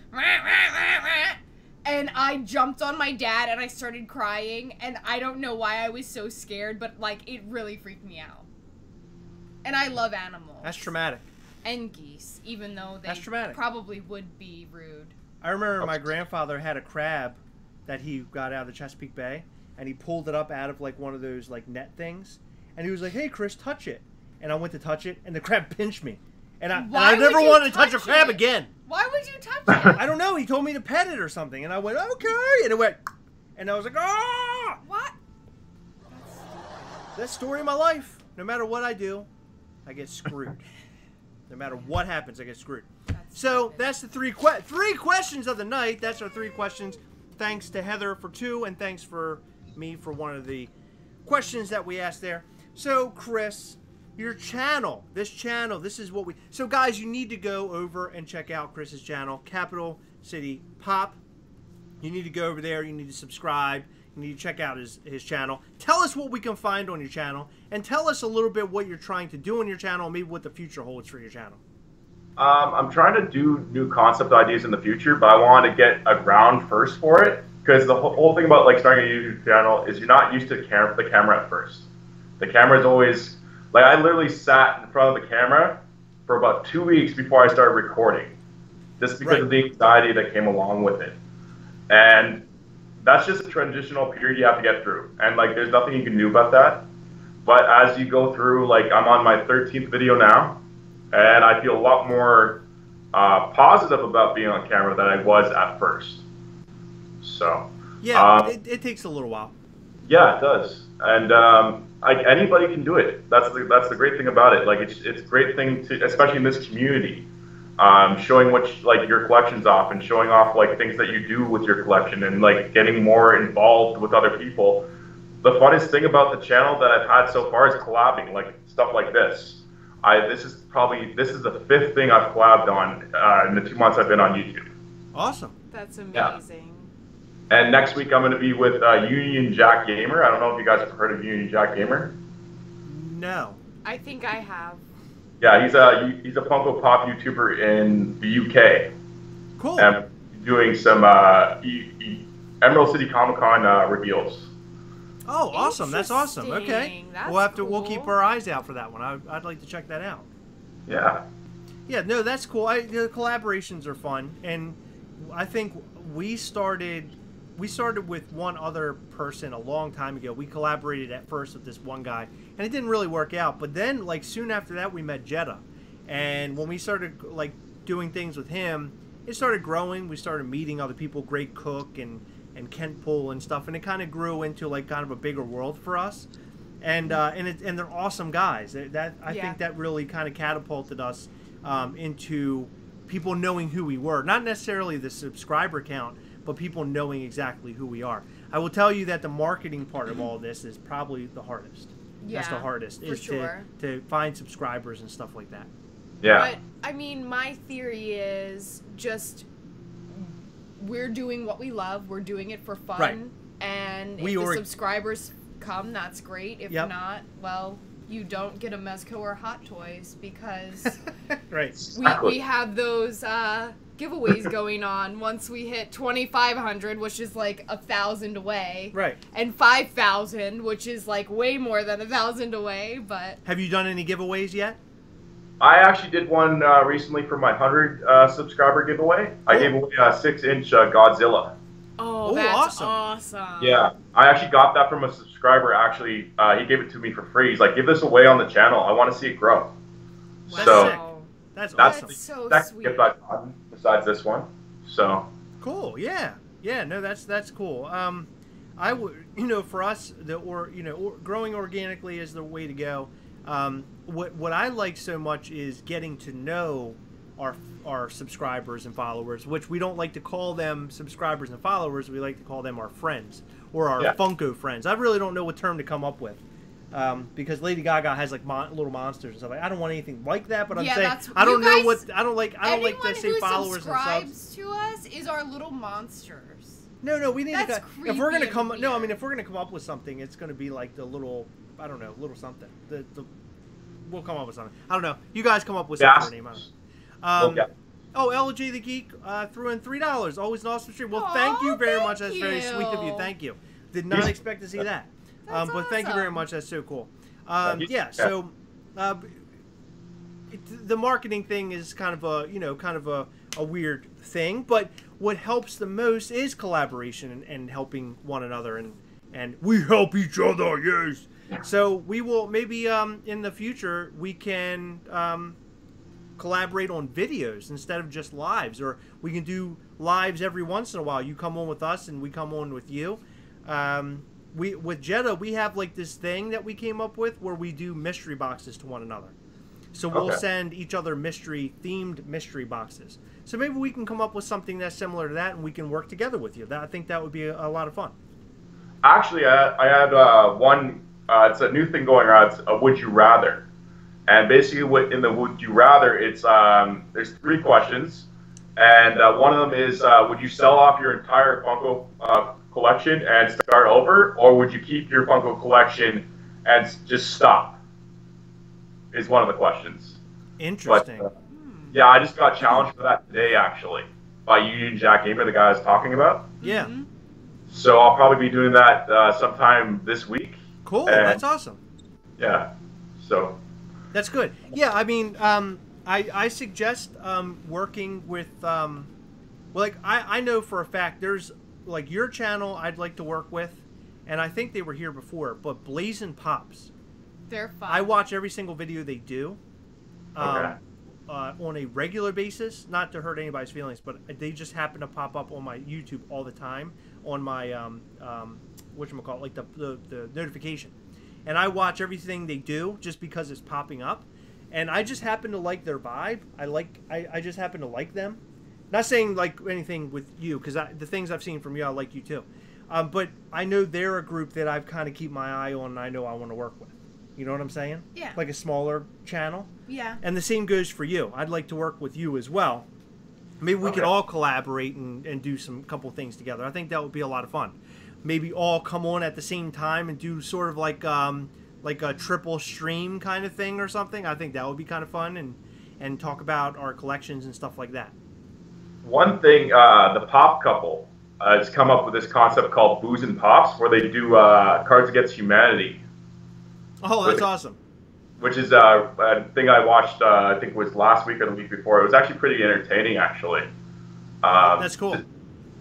And I jumped on my dad, and I started crying, and I don't know why I was so scared, but, it really freaked me out. And I love animals. That's traumatic. And geese, even though they probably would be rude. I remember my grandfather had a crab that he got out of the Chesapeake Bay, and he pulled it up out of one of those net things, and he was like, "Hey, Chris, touch it." And I went to touch it, and the crab pinched me, and I never wanted to touch a crab again. Why would you touch it? I don't know. He told me to pet it or something, and I went okay, and it went, and I was like, "Ah!" What? That's the story of my life. No matter what I do, I get screwed. No matter what happens, I get screwed. That's the three questions of the night. That's our 3 questions. Thanks to Heather for 2, and thanks for me for one of the questions that we asked there. So, Chris, your channel, this is what so guys, you need to go over and check out Chris's channel, Capital City Pop. You need to go over there. You need to subscribe. You need to check out his channel. Tell us what we can find on your channel, and tell us a little bit what you're trying to do on your channel, and maybe what the future holds for your channel. I'm trying to do new concept ideas in the future, but I want to get a ground first for it, because the whole thing about starting a YouTube channel is you're not used to the camera at first. The camera is always I literally sat in front of the camera for about 2 weeks before I started recording, just because of the anxiety that came along with it. And that's just a transitional period you have to get through, and there's nothing you can do about that. But as you go through, I'm on my 13th video now, and I feel a lot more positive about being on camera than I was at first. So yeah, it takes a little while. Yeah, it does, and anybody can do it. That's the great thing about it. It's a great thing to, especially in this community, showing your collection's off, and showing off things that you do with your collection, and getting more involved with other people. The funnest thing about the channel that I've had so far is collabing, stuff like this. This is the 5th thing I've collabed on in the 2 months I've been on YouTube. Awesome. That's amazing. Yeah. And next week I'm going to be with Union Jack Gamer. I don't know if you guys have heard of Union Jack Gamer. No. I think I have. Yeah, he's a Funko Pop YouTuber in the UK. Cool. And doing some Emerald City Comic Con reveals. Oh, awesome! That's awesome. Okay, that's we'll keep our eyes out for that one. I'd like to check that out. Yeah. Yeah, no, that's cool. The collaborations are fun, and I think we started with one other person a long time ago. We collaborated at first with this one guy, and it didn't really work out. But then, soon after that, we met Jetta, And when we started like doing things with him, it started growing. We started meeting other people, Great Cook and Kent Pool and stuff, and it kind of grew into like kind of a bigger world for us. And they're awesome guys. I think that really kind of catapulted us into people knowing who we were. Not necessarily the subscriber count, but people knowing exactly who we are. I will tell you that the marketing part of all this is probably the hardest. Yeah, that's the hardest, is to find subscribers and stuff like that. Yeah. But, I mean, my theory is just we're doing what we love. We're doing it for fun. Right. And if the subscribers come, that's great. If not, well, you don't get a Mezco or Hot Toys because we have those giveaways going on once we hit 2,500, which is like 1,000 away. Right. And 5,000, which is like way more than 1,000 away. But have you done any giveaways yet? I actually did one recently for my 100 subscriber giveaway. I gave away a 6-inch Godzilla. Oh, that's awesome. Yeah, I actually got that from a subscriber. Actually, he gave it to me for free. He's like, give this away on the channel. I want to see it grow. Wow. So that's awesome. That's so sweet. Gift I've gotten besides this one. So cool. Yeah. No, that's cool. I would, for us, growing organically is the way to go. What I like so much is getting to know our subscribers and followers, which we don't like to call them subscribers and followers. We like to call them our friends or our Funko friends. I really don't know what term to come up with, because Lady Gaga has like little monsters and stuff. I don't want anything like that, but I'm saying I don't know what I don't like to say followers and subs. Anyone who subscribes to us is our little monsters. No, we need to. If we're gonna come, if we're gonna come up with something, it's gonna be like the little, I don't know, little something. We'll come up with something. I don't know. You guys come up with something. Name. Oh, LG the Geek threw in $3. Always an awesome stream. Well, thank you very much. That's very sweet of you. Thank you. Did not expect to see that. But thank you very much. That's so cool. So the marketing thing is kind of a weird thing, but what helps the most is collaboration and helping one another, and we help each other. Yes. So we will maybe in the future we can collaborate on videos instead of just lives, or we can do lives every once in a while. You come on with us and we come on with you. With Jetta, we have like this thing that we came up with where we do mystery boxes to one another. So we'll send each other themed mystery boxes. So maybe we can come up with something that's similar to that, and we can work together with you. I think that would be a lot of fun. Actually, I had one. It's a new thing going around. It's a Would You Rather. And basically, in the Would You Rather, it's there's 3 questions. And one of them is, would you sell off your entire Funko collection and start over? Or would you keep your Funko collection and just stop? Is one of the questions. Interesting. But, yeah, I just got challenged for that today, actually, by Union Jack Gamer, the guy I was talking about. Yeah. So I'll probably be doing that sometime this week. Cool. That's awesome. Yeah. So. That's good. Yeah, I mean, I suggest working with, I know for a fact there's, like, your channel I'd like to work with, and I think they were here before, but Blazin' Pops. They're fun. I watch every single video they do on a regular basis, not to hurt anybody's feelings, but they just happen to pop up on my YouTube all the time on my, whatchamacallit, like the notification. And I watch everything they do just because it's popping up, and I just happen to like their vibe. I just happen to like them. Not saying like anything with you, because the things I've seen from you, I like you too. But I know they're a group that I've kind of keep my eye on, and I know I want to work with. You know what I'm saying? Yeah. Like a smaller channel. Yeah. And the same goes for you. I'd like to work with you as well. Maybe we could all collaborate and do some couple things together. I think that would be a lot of fun. Maybe all come on at the same time and do sort of like a triple stream kind of thing or something. I think that would be kind of fun, and talk about our collections and stuff like that. One thing, the Pop Couple has come up with this concept called Booze and Pops, where they do Cards Against Humanity. Oh, that's awesome. Which is a thing I watched, I think it was last week or the week before. It was actually pretty entertaining, actually. That's cool.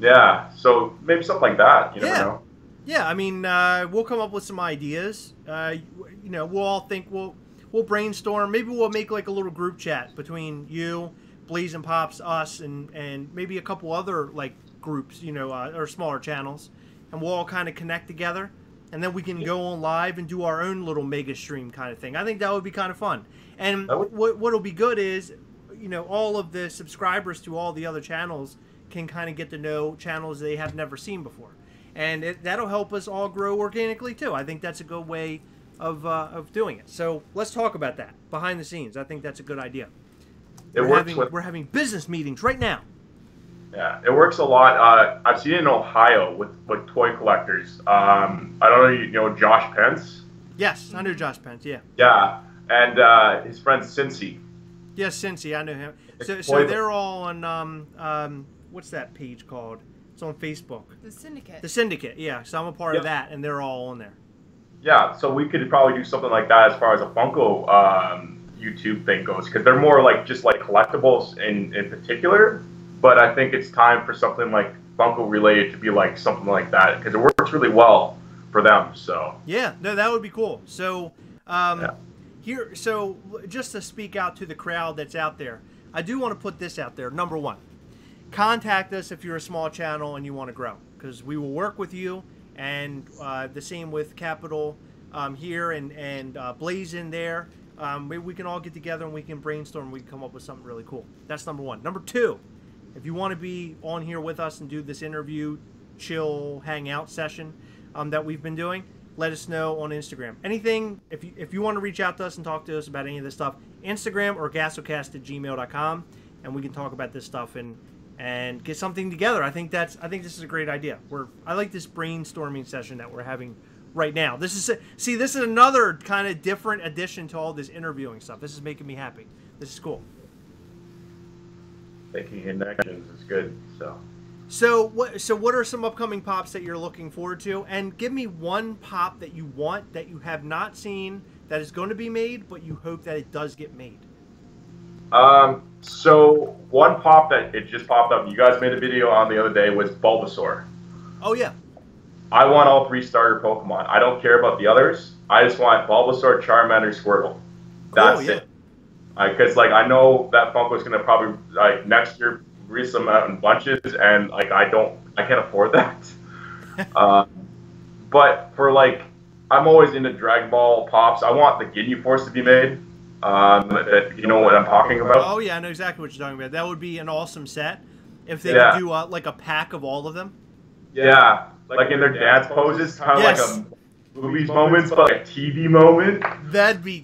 Yeah, so maybe something like that. You never know. Yeah, I mean, we'll come up with some ideas. We'll all think we'll we'll brainstorm. Maybe we'll make like a little group chat between you, Blaze and Pops, us, and maybe a couple other like groups, you know, or smaller channels, and we'll all kind of connect together, and then we can go on live and do our own little mega stream kind of thing. I think that would be kind of fun. And what'll be good is, you know, all of the subscribers to all the other channels can kind of get to know channels they have never seen before, and that'll help us all grow organically too. I think that's a good way of doing it. So let's talk about that behind the scenes. I think that's a good idea. We're having business meetings right now. Yeah, it works a lot. I've seen it in Ohio with toy collectors. I don't know, you know Josh Pence? Yes, I know Josh Pence, yeah. Yeah, and his friend Cincy. Yes, Cincy, I know him. So they're all on, what's that page called? It's on Facebook. The Syndicate. The Syndicate, yeah. So I'm a part of that, and they're all on there. Yeah, so we could probably do something like that as far as a Funko YouTube thing goes, because they're more like just like collectibles in particular. But I think it's time for something like Funko related to be like something like that, because it works really well for them. So yeah, no, that would be cool. So here, so just to speak out to the crowd that's out there, I do want to put this out there. Number one, contact us if you're a small channel and you want to grow, because we will work with you. And the same with Capital here and Blaze in there. We can all get together and we can brainstorm. We can come up with something really cool. That's number one. Number two, if you want to be on here with us and do this interview, chill, hangout session that we've been doing, let us know on Instagram. Anything, if you want to reach out to us and talk to us about any of this stuff, Instagram or gastlecast@gmail.com, and we can talk about this stuff and get something together. I think this is a great idea. I like this brainstorming session that we're having right now. This is another kind of different addition to all this interviewing stuff. This is making me happy. This is cool. Making connections is good. So what are some upcoming pops that you're looking forward to? And give me one pop that you want that you have not seen that is going to be made, but you hope that it does get made. So one pop that it just popped up, you guys made a video on the other day, was Bulbasaur. Oh yeah. I want all 3 starter Pokemon. I don't care about the others. I just want Bulbasaur, Charmander, Squirtle. That's it. Because like I know that Funko's gonna probably like next year release them out in bunches, and like I can't afford that. But for like, I'm always into Dragon Ball pops. I want the Ginyu Force to be made. You know what I'm talking about? Oh yeah, I know exactly what you're talking about. That would be an awesome set if they could do like a pack of all of them. Yeah, like in their dance poses, kind of like a movies moments, but like a TV moment. That'd be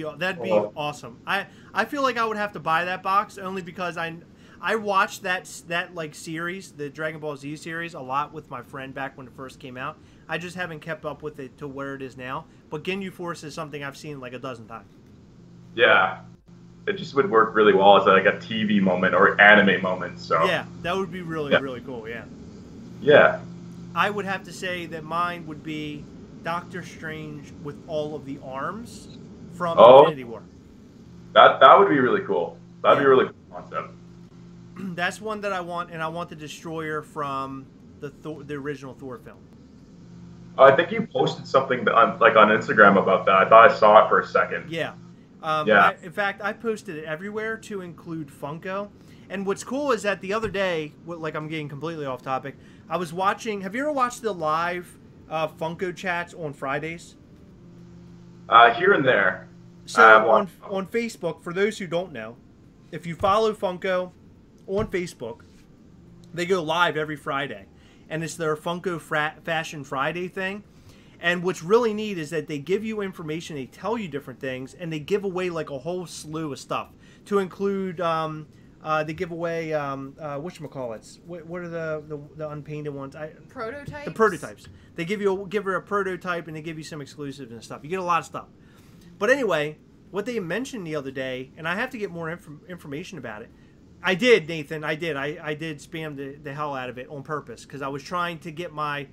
awesome. I feel like I would have to buy that box only because I watched that like series, the Dragon Ball Z series, a lot with my friend back when it first came out. I just haven't kept up with it to where it is now. But Ginyu Force is something I've seen like a dozen times. Yeah, it just would work really well as like a TV moment or anime moment. So yeah, that would be really cool. Yeah. Yeah. I would have to say that mine would be Doctor Strange with all of the arms from Infinity War. That would be really cool. That'd be a really cool concept. That's one that I want, and I want the Destroyer from the original Thor film. I think you posted something on Instagram about that. I thought I saw it for a second. Yeah. In fact, I posted it everywhere to include Funko. And what's cool is that the other day, like I'm getting completely off topic, I was watching. Have you ever watched the live Funko chats on Fridays? Here and there. So on Facebook, for those who don't know, if you follow Funko on Facebook, they go live every Friday, and it's their Funko Fashion Friday thing. And what's really neat is that they give you information, they tell you different things, and they give away like a whole slew of stuff to include. They give away whatchamacallits. What are the unpainted ones? Prototypes. The prototypes. They give her a prototype, and they give you some exclusives and stuff. You get a lot of stuff. But anyway, what they mentioned the other day, and I have to get more information about it. I did, Nathan. I did spam the hell out of it on purpose because I was trying to get my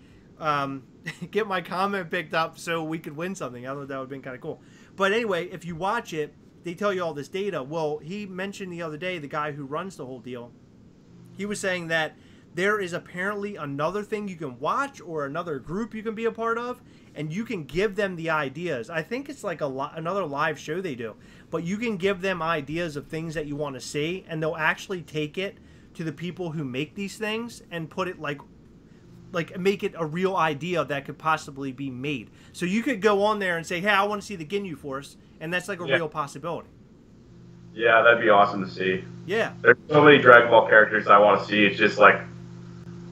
get my comment picked up so we could win something. I thought that would have been kind of cool. But anyway, if you watch it, they tell you all this data. Well, he mentioned the other day, the guy who runs the whole deal, he was saying that there is apparently another thing you can watch or another group you can be a part of, and you can give them the ideas. I think it's like another live show they do, but you can give them ideas of things that you want to see, and they'll actually take it to the people who make these things and put it like make it a real idea that could possibly be made. So you could go on there and say, hey, I want to see the Ginyu Force, and that's like a real possibility. Yeah, that'd be awesome to see. Yeah. There's so many Dragon Ball characters I want to see. It's just like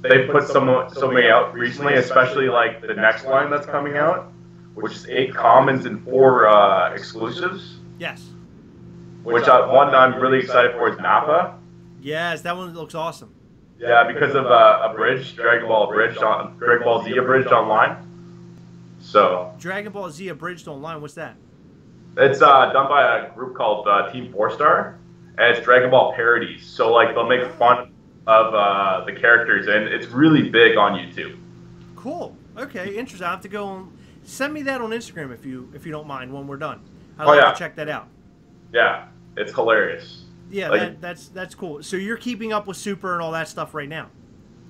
they put so many out recently, especially like the next line that's coming out, which is 8 commons and 4 exclusives. Yes. Which one I'm really excited for is Nappa. Yes, that one looks awesome. Yeah, because of Dragon Ball Z abridged online. So Dragon Ball Z abridged online. What's that? It's done by a group called Team 4-Star, and it's Dragon Ball parodies. So like they'll make fun of the characters, and it's really big on YouTube. Cool. Okay, interesting. I have to go send me that on Instagram if you don't mind when we're done. I'd like to check that out. Yeah, it's hilarious. Yeah, like, that's cool. So you're keeping up with Super and all that stuff right now.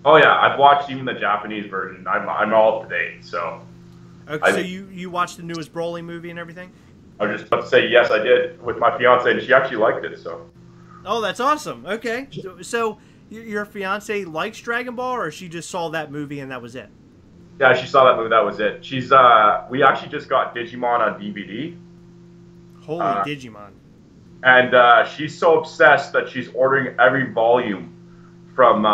Oh yeah, I've watched even the Japanese version. I'm all up to date. So. Okay, so you watched the newest Broly movie and everything? I was just about to say yes, I did with my fiance, and she actually liked it. So. Oh, that's awesome. Okay, so your fiance likes Dragon Ball, or she just saw that movie and that was it? Yeah, she saw that movie. That was it. She's we actually just got Digimon on DVD. Holy Digimon. And she's so obsessed that she's ordering every volume from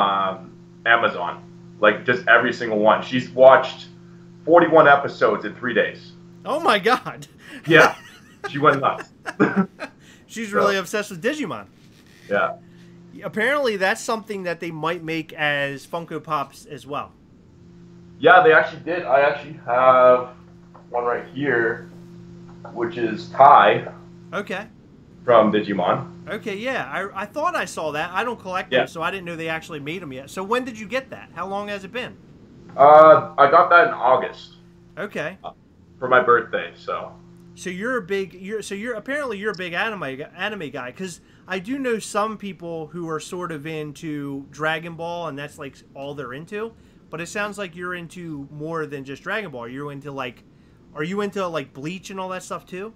Amazon, like just every single one. She's watched 41 episodes in 3 days. Oh my god. Yeah, she went nuts. She's really obsessed with Digimon. Yeah. Apparently that's something that they might make as Funko Pops as well. Yeah, they actually did. I actually have one right here, which is Tai. Okay. From Digimon. Okay, yeah. I thought I saw that. I don't collect them, so I didn't know they actually made them yet. So when did you get that? How long has it been? I got that in August. Okay. For my birthday, so. So you're a big apparently you're a big anime guy, because I do know some people who are sort of into Dragon Ball and that's like all they're into, but it sounds like you're into more than just Dragon Ball. Are you into like Bleach and all that stuff too?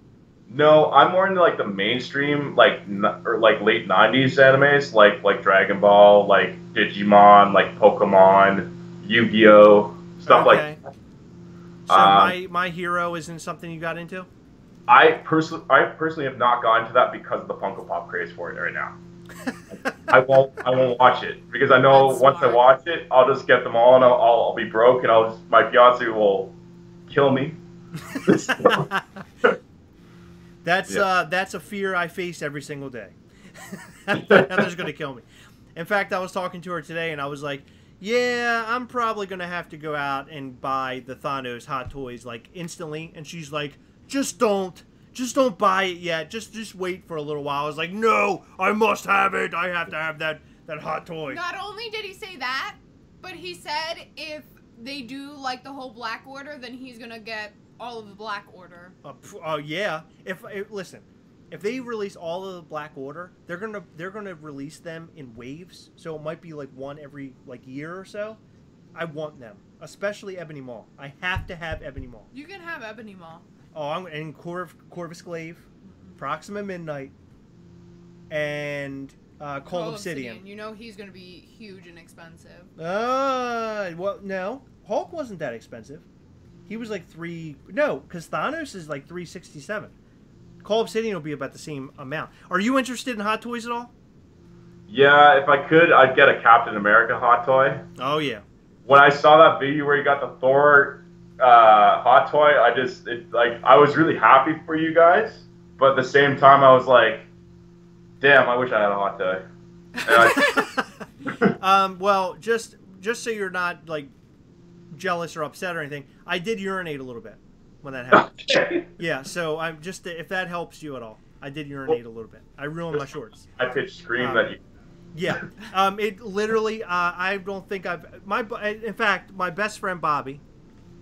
No, I'm more into like the mainstream, like late '90s animes, like Dragon Ball, like Digimon, like Pokemon, Yu-Gi-Oh, stuff like that. So my hero isn't something you got into? I personally have not gotten to that because of the Funko Pop craze for it right now. I won't watch it because I know once I watch it, I'll just get them all and I'll be broke and my fiance will kill me. That's a fear I face every single day. Heather's gonna kill me. In fact, I was talking to her today, and I was like, "Yeah, I'm probably gonna have to go out and buy the Thanos Hot Toys like instantly." And she's like, "Just don't buy it yet. Just wait for a little while." I was like, "No, I must have it. I have to have that hot toy." Not only did he say that, but he said if they do like the whole Black Order, then he's gonna get all of the Black Order. Yeah. Listen, if they release all of the Black Order, they're gonna release them in waves. So it might be like one every year or so. I want them, especially Ebony Maw. I have to have Ebony Maw. You can have Ebony Maw. Oh, and Corvus Glaive, Proxima Midnight, and Call Obsidian. You know he's gonna be huge and expensive. Well, no, Hulk wasn't that expensive. He was like because Thanos is like $367. Call Obsidian will be about the same amount. Are you interested in Hot Toys at all? Yeah, if I could, I'd get a Captain America Hot Toy. Oh yeah. When I saw that video where you got the Thor Hot Toy, I was really happy for you guys, but at the same time I was like, damn, I wish I had a Hot Toy. Well, just so you're not like jealous or upset or anything, I did urinate a little bit when that happened. Okay. Yeah, so I'm just, if that helps you at all, I did urinate a little bit. I ruined my shorts. I pitched scream at you. Yeah. It literally, I don't think in fact, my best friend Bobby,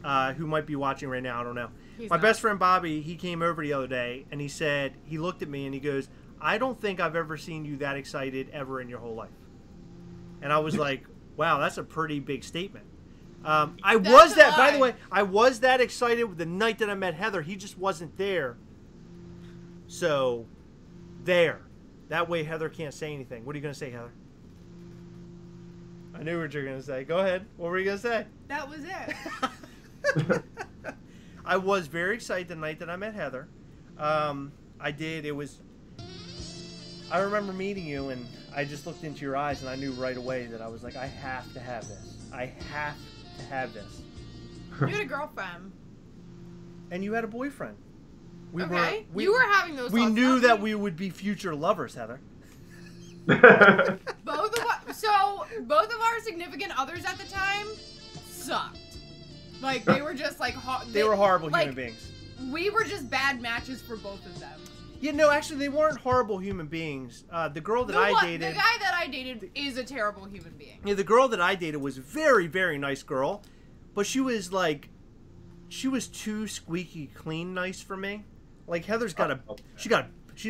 who might be watching right now, I don't know. My best friend Bobby, he came over the other day and he looked at me and he goes, "I don't think I've ever seen you that excited ever in your whole life." And I was like, Wow, that's a pretty big statement. I was that, by the way, I was that excited the night that I met Heather. He just wasn't there. So, there. That way Heather can't say anything. What are you going to say, Heather? I knew what you were going to say. Go ahead. What were you going to say? That was it. I was very excited the night that I met Heather. I did. I remember meeting you, and I just looked into your eyes, and I knew right away that I was like, I have to have this. I have to have this. You had a girlfriend. And you had a boyfriend. You were having those. We knew that we would be future lovers, Heather. Both of our significant others at the time sucked. Like, they were just like they were horrible human beings. We were just bad matches for both of them. Yeah, no, actually, they weren't horrible human beings. The girl that I dated... The guy that I dated is a terrible human being. Yeah, the girl that I dated was a very, very nice girl. But she was, like... She was too squeaky clean nice for me. Like, Heather's got a... She's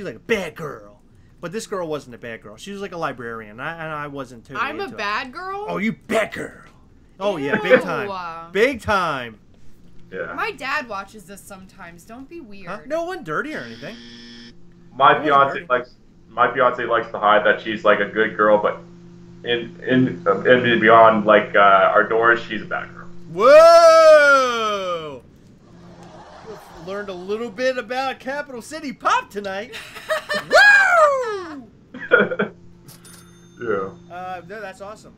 like a bad girl. But this girl wasn't a bad girl. She was like a librarian. And I wasn't totally I'm a bad girl? Oh, you bad girl. Oh, yeah, big time. Big time. Yeah. My dad watches this sometimes. Don't be weird. Huh? No one dirty or anything. My fiance likes to hide that she's like a good girl, but in beyond like our doors, she's a bad girl. Whoa! Learned a little bit about Capital City Pop tonight. Woo! Yeah. No, that's awesome.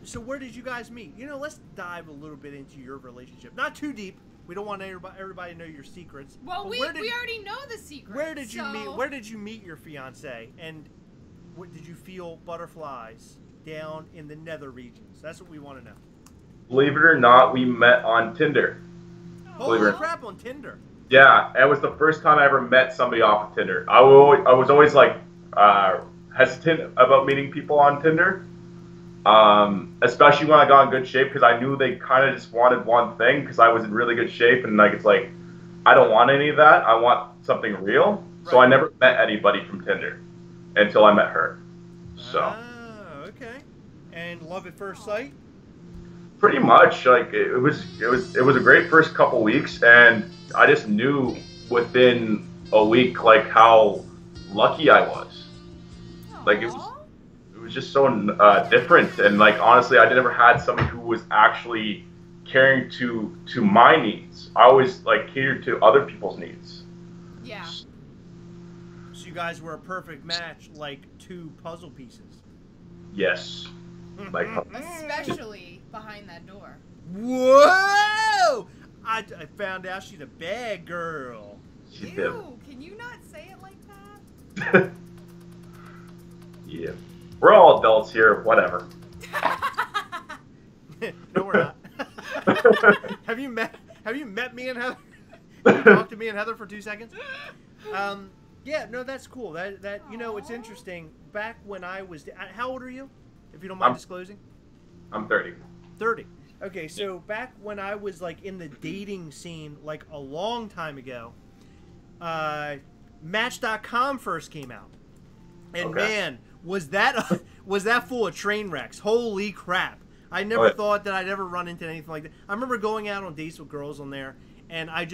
So where did you guys meet? You know, let's dive a little bit into your relationship. Not too deep. We don't want everybody to know your secrets. Well, we already know the secrets. Where did you meet? Where did you meet your fiance? And did you feel butterflies down in the nether regions? That's what we want to know. Believe it or not, we met on Tinder. Holy crap, on Tinder. Yeah, it was the first time I ever met somebody off of Tinder. I was always like hesitant about meeting people on Tinder. Especially when I got in good shape, because I knew they kind of just wanted one thing, because I was in really good shape, and like it's like, I don't want any of that. I want something real. Right. So I never met anybody from Tinder until I met her. So. Oh, okay. And love at first sight? Pretty much. Like it was a great first couple weeks, and I just knew within a week like how lucky I was. Aww. Like it was just so different, and like honestly, I never had somebody who was actually caring to my needs. I always like catered to other people's needs. Yeah. So you guys were a perfect match, like two puzzle pieces. Yes. Like especially behind that door. Whoa! I found out she's a bad girl. Ew, can you not say it like that? Yeah. We're all adults here, whatever. No, we're not. Have you met me and Heather? Have you talked to me and Heather for 2 seconds? Yeah, no, that's cool. That you know, it's interesting. Back when I was, how old are you? If you don't mind disclosing. I'm 30. 30. Okay, so back when I was like in the dating scene, like a long time ago, Match.com first came out, and man, was that full of train wrecks? Holy crap! I never thought that I'd ever run into anything like that. I remember going out on dates with girls on there, and I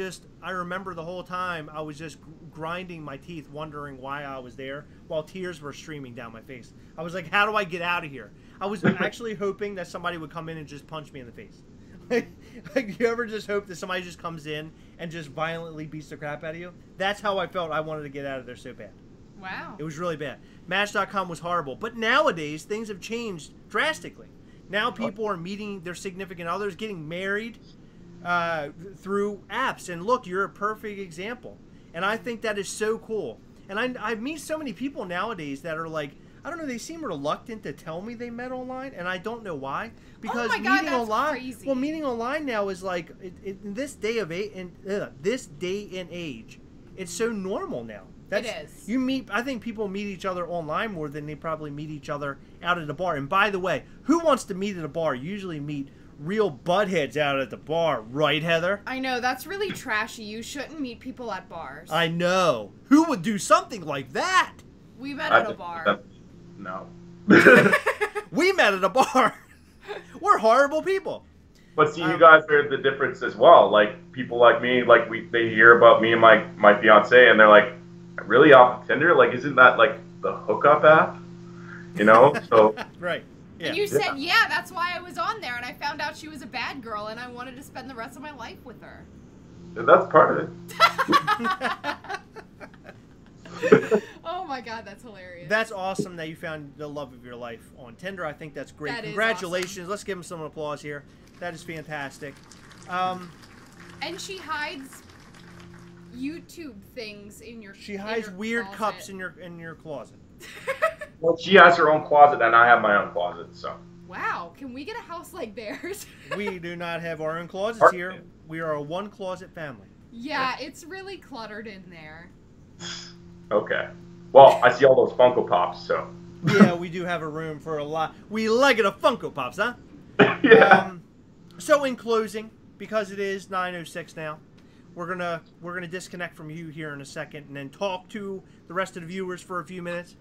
remember the whole time I was just grinding my teeth, wondering why I was there, while tears were streaming down my face. I was like, how do I get out of here? I was actually hoping that somebody would come in and just punch me in the face. Like, you ever just hope that somebody just comes in and just violently beats the crap out of you? That's how I felt. I wanted to get out of there so bad. Wow. It was really bad. Match.com was horrible. But nowadays, things have changed drastically. Now people are meeting their significant others, getting married through apps. And look, you're a perfect example. And I think that is so cool. And I meet so many people nowadays that are like, I don't know, they seem reluctant to tell me they met online, and I don't know why. Because meeting online, crazy. Well, meeting online now is like in this day and age, it's so normal now. It is. You meet. I think people meet each other online more than they probably meet each other out at a bar. And by the way, who wants to meet at a bar? Usually meet real buttheads out at the bar, right, Heather? I know, that's really trashy. You shouldn't meet people at bars. I know. Who would do something like that? We met at a bar. No. We met at a bar. We're horrible people. But see, you guys are the difference as well. Like people like me, like they hear about me and my fiance, and they're like, "Really off of Tinder? Like, isn't that like the hookup app?" You know? So right. Yeah. And you said, yeah, that's why I was on there, and I found out she was a bad girl, and I wanted to spend the rest of my life with her. That's part of it. Oh my god, that's hilarious. That's awesome that you found the love of your life on Tinder. I think that's great. That is Congratulations. awesome. Let's give him some applause here. That is fantastic. And she hides YouTube things in your She hides in your weird closet. cups in your closet. Well, she has her own closet, and I have my own closet. So. Wow, can we get a house like theirs? We do not have our own closets here. We are a one-closet family. Yeah, it's really cluttered in there. Okay. Well, I see all those Funko Pops, so. Yeah, we do have a room for a lot. We like it of Funko Pops, huh? Yeah. So in closing, because it is 9:06 now, we're gonna disconnect from you here in a second and then talk to the rest of the viewers for a few minutes.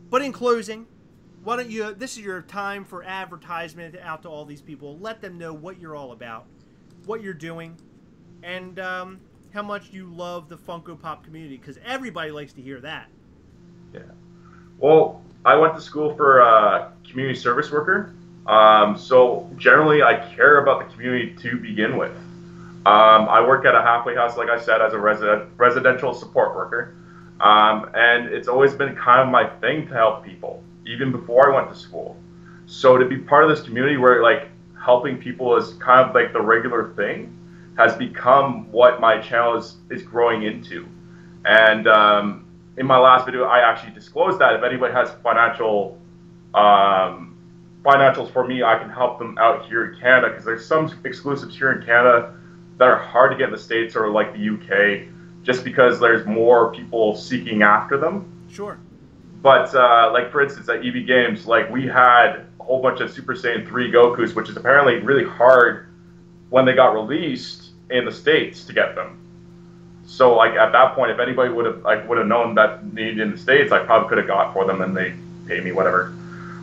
But in closing, why don't you? This is your time for advertisement out to all these people. Let them know what you're all about, what you're doing, and how much you love the Funko Pop community, because everybody likes to hear that. Yeah. Well, I went to school for community service worker. So generally, I care about the community to begin with. I work at a halfway house, like I said, as a residential support worker. And it's always been kind of my thing to help people, even before I went to school. So to be part of this community where like helping people is kind of like the regular thing has become what my channel is growing into. And in my last video, I actually disclosed that if anybody has financials for me, I can help them out here in Canada, because there's some exclusives here in Canada that are hard to get in the States or like the UK, just because there's more people seeking after them. Sure. But like for instance, at EB Games, like we had a whole bunch of Super Saiyan 3 Gokus, which is apparently really hard when they got released in the States to get them. So like at that point, if anybody would have known that need in the States, I probably could have got for them and they paid me whatever.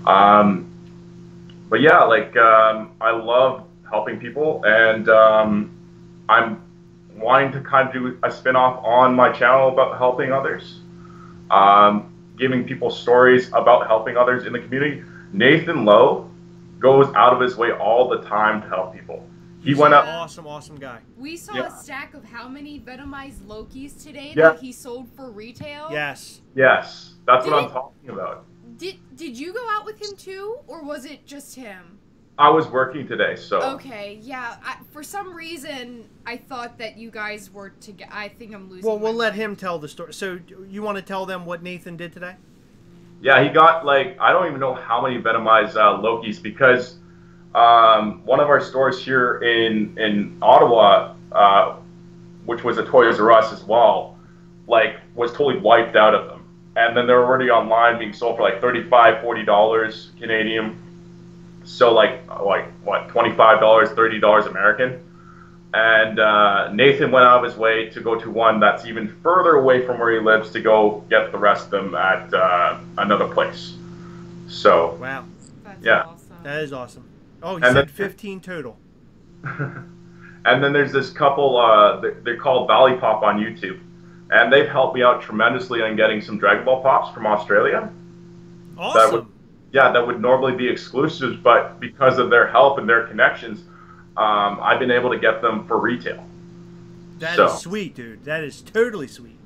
But yeah, like I love helping people, and I'm wanting to kind of do a spin-off on my channel about helping others, giving people stories about helping others in the community. Nathan Lowe goes out of his way all the time to help people. He went up. Awesome guy. We saw a stack of how many venomized Lokis today Yeah. that he sold for retail. Yes. Yes, that's what I'm talking about. Did you go out with him too, or was it just him? I was working today, so. Okay, yeah. For some reason, I thought that you guys were together. I think I'm losing. Well, we'll my let mind. him tell the story. So you want to tell them what Nathan did today? Yeah, he got like, I don't even know how many venomized Lokis, because one of our stores here in Ottawa, which was a Toys R Us as well, like was totally wiped out of them. And then they're already online being sold for like $35, $40 Canadian. So like what, $25, $30 American. And Nathan went out of his way to go to one that's even further away from where he lives to go get the rest of them at another place. So wow, That's awesome. that is awesome. Oh, he And said then- 15 total. And then there's this couple, they're called Valley Pop on YouTube. And they've helped me out tremendously on getting some Dragon Ball Pops from Australia. Awesome. That would normally be exclusives, but because of their help and their connections, I've been able to get them for retail. That is sweet, dude. That is totally sweet.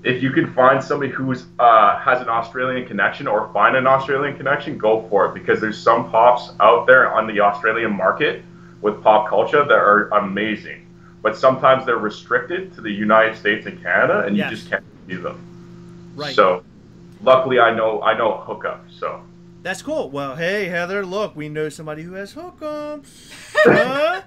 If you can find somebody who's has an Australian connection, or find an Australian connection, go for it, because there's some pops out there on the Australian market with pop culture that are amazing. But sometimes they're restricted to the United States and Canada, and you just can't do them. Right. So, luckily, I know hookup. So. That's cool. Well, hey, Heather, look, we know somebody who has hookups. Huh?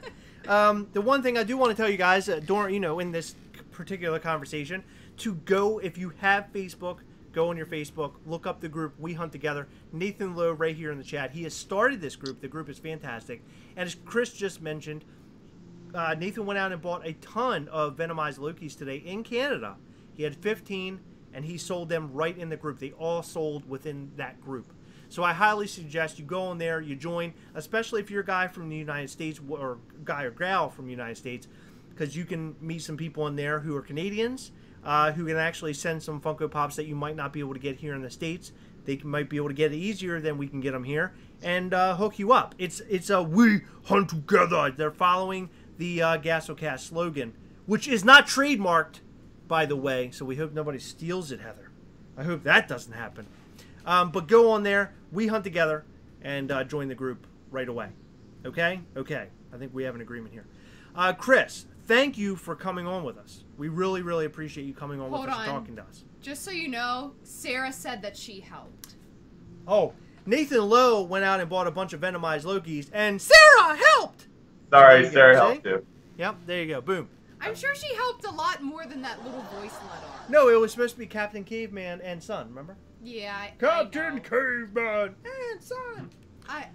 The one thing I do want to tell you guys, during, in this particular conversation, to go, if you have Facebook, go on your Facebook, look up the group We Hunt Together. Nathan Lowe right here in the chat. He has started this group. The group is fantastic. And as Chris just mentioned, Nathan went out and bought a ton of venomized Lokis today in Canada. He had 15, and he sold them right in the group. They all sold within that group. So I highly suggest you go in there, you join, especially if you're a guy from the United States or guy or gal from the United States, because you can meet some people in there who are Canadians, who can actually send some Funko Pops that you might not be able to get here in the States. They might be able to get it easier than we can get them here, and hook you up. It's a we hunt together. They're following the Gastlecast slogan, which is not trademarked, by the way, so we hope nobody steals it, Heather. I hope that doesn't happen. But go on there, we hunt together, and join the group right away. Okay? Okay. I think we have an agreement here. Chris, thank you for coming on with us. We really, really appreciate you coming on with us and talking to us. Just so you know, Sarah said that she helped. Oh, Nathan Lowe went out and bought a bunch of venomized Lokis, and Sarah helped! Sorry, Sarah helped too. Yep, there you go. Boom. I'm sure she helped a lot more than that little voice let on. No, it was supposed to be Captain Caveman and Son, remember? Yeah, Captain Caveman and Son!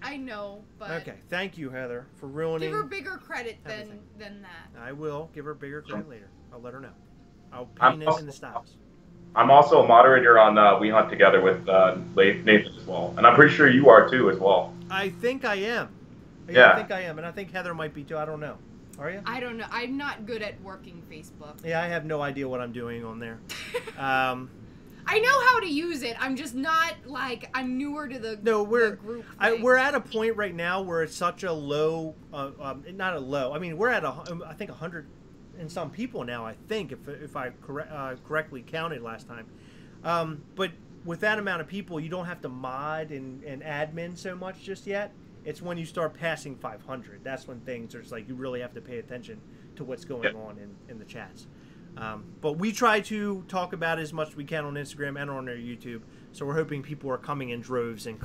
I know, but... Okay, thank you, Heather, for ruining... Give her bigger credit than that. I will give her bigger credit later. I'll let her know. I'll paint it in the styles. I'm also a moderator on We Hunt Together with Nathan as well. And I'm pretty sure you are too as well. I think I am. Yeah. I think I am. And I think Heather might be too. I don't know. Are you? I don't know. I'm not good at working Facebook. Yeah, I have no idea what I'm doing on there. I know how to use it. I'm just not, like, I'm newer to the, the group thing. We're at a point right now where it's such a low, not a low, I mean, we're at, I think, 100 and some people now, I think, if I correctly counted last time. But with that amount of people, you don't have to mod and admin so much just yet. It's when you start passing 500. That's when things are just like you really have to pay attention to what's going on in the chats. But we try to talk about it as much as we can on Instagram and on our YouTube. So we're hoping people are coming in droves and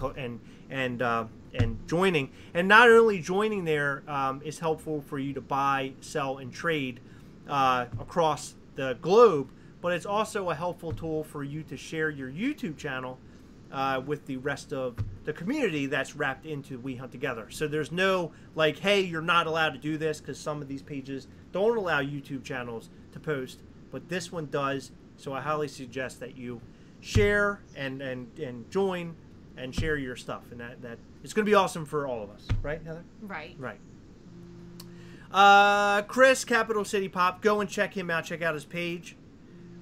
joining. And not only joining there is helpful for you to buy, sell, and trade across the globe, but it's also a helpful tool for you to share your YouTube channel with the rest of the community that's wrapped into We Hunt Together. So there's no like, hey, you're not allowed to do this, because some of these pages don't allow YouTube channels to post, but this one does. So I highly suggest that you share and join and share your stuff, and that it's going to be awesome for all of us, right, Heather? Right. Chris, Capital City Pop, go and check him out. Check out his page.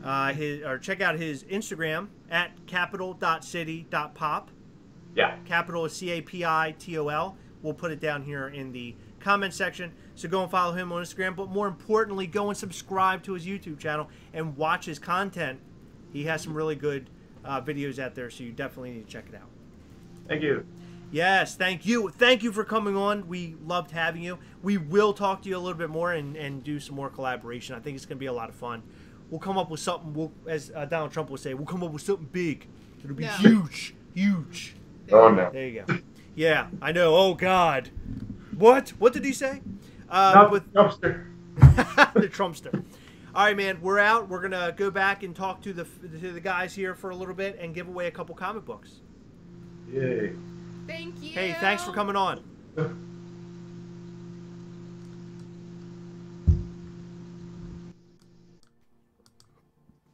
Check out his Instagram at capital.city.pop. Yeah. Capital is CAPITOL. We'll put it down here in the comment section. So go and follow him on Instagram. But more importantly, go and subscribe to his YouTube channel and watch his content. He has some really good videos out there, so you definitely need to check it out. Thank you. Yes, thank you. Thank you for coming on. We loved having you. We will talk to you a little bit more and do some more collaboration. I think it's going to be a lot of fun. We'll come up with something, as Donald Trump would say, we'll come up with something big. It'll be huge. Huge. Oh, no. There you go. Yeah, I know. Oh, God. What? What did he say? Trumpster. The Trumpster. All right, man. We're out. We're going to go back and talk to the guys here for a little bit and give away a couple comic books. Yay. Thank you. Hey, thanks for coming on.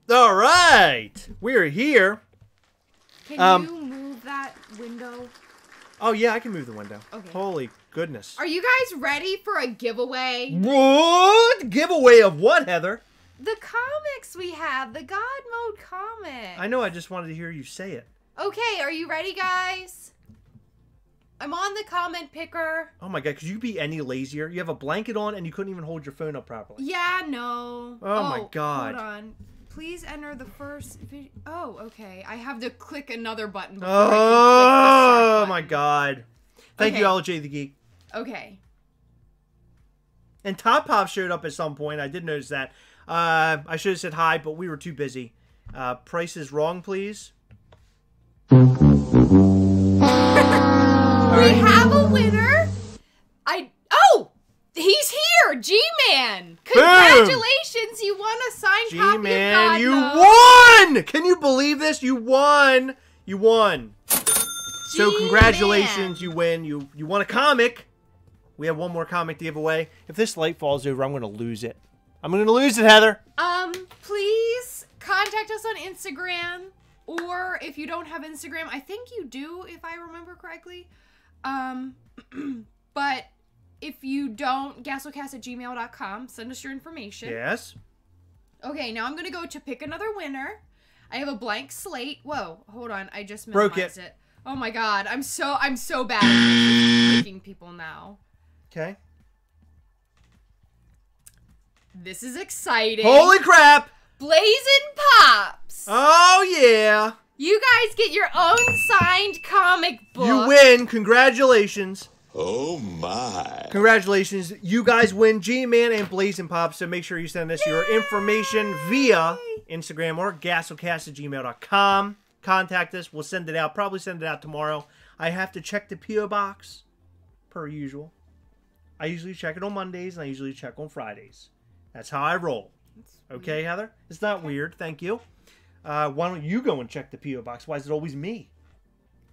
All right, we're here. Can you move that window? Oh yeah, I can move the window. Okay. Holy goodness. Are you guys ready for a giveaway? What? Giveaway of what, Heather? The comics we have, the God Mode comic. I know, I just wanted to hear you say it. Okay, are you ready, guys? I'm on the comment picker. Oh my God, could you be any lazier? You have a blanket on and you couldn't even hold your phone up properly. Yeah, no. Oh my God. Hold on. Please enter the first video. Oh, okay. I have to click another button before Oh I can click the start my button. God. Thank you, LJ the Geek. Okay. And Top Pop showed up at some point. I did notice that. I should have said hi, but we were too busy. Price is wrong, please. We have a winner. Oh, he's here, G-Man. Congratulations, you won a signed copy of God you Mode. won! Can you believe this? You won. You won. So congratulations, you win. You won a comic. We have one more comic to give away. If this light falls over, I'm going to lose it. I'm going to lose it, Heather. Please contact us on Instagram Or if you don't have Instagram, I think you do, if I remember correctly. But if you don't, gastlecast@gmail.com. Send us your information. Yes. Okay, now I'm going to go to pick another winner. I have a blank slate. Whoa, hold on. I just Broke minimized it. Oh my god, I'm so bad at picking people now. Okay. This is exciting. Holy crap! Blazin' Pops. Oh yeah. You guys get your own signed comic book. You win. Congratulations. Oh my. Congratulations. You guys win G-Man and Blazing Pops. So make sure you send us your information via Instagram or gastlecast@gmail.com. Contact us. We'll send it out. Probably send it out tomorrow. I have to check the P.O. box per usual. I usually check it on Mondays and I usually check on Fridays. That's how I roll. Okay, Heather? It's not weird. Thank you. Why don't you go and check the P.O. box? Why is it always me?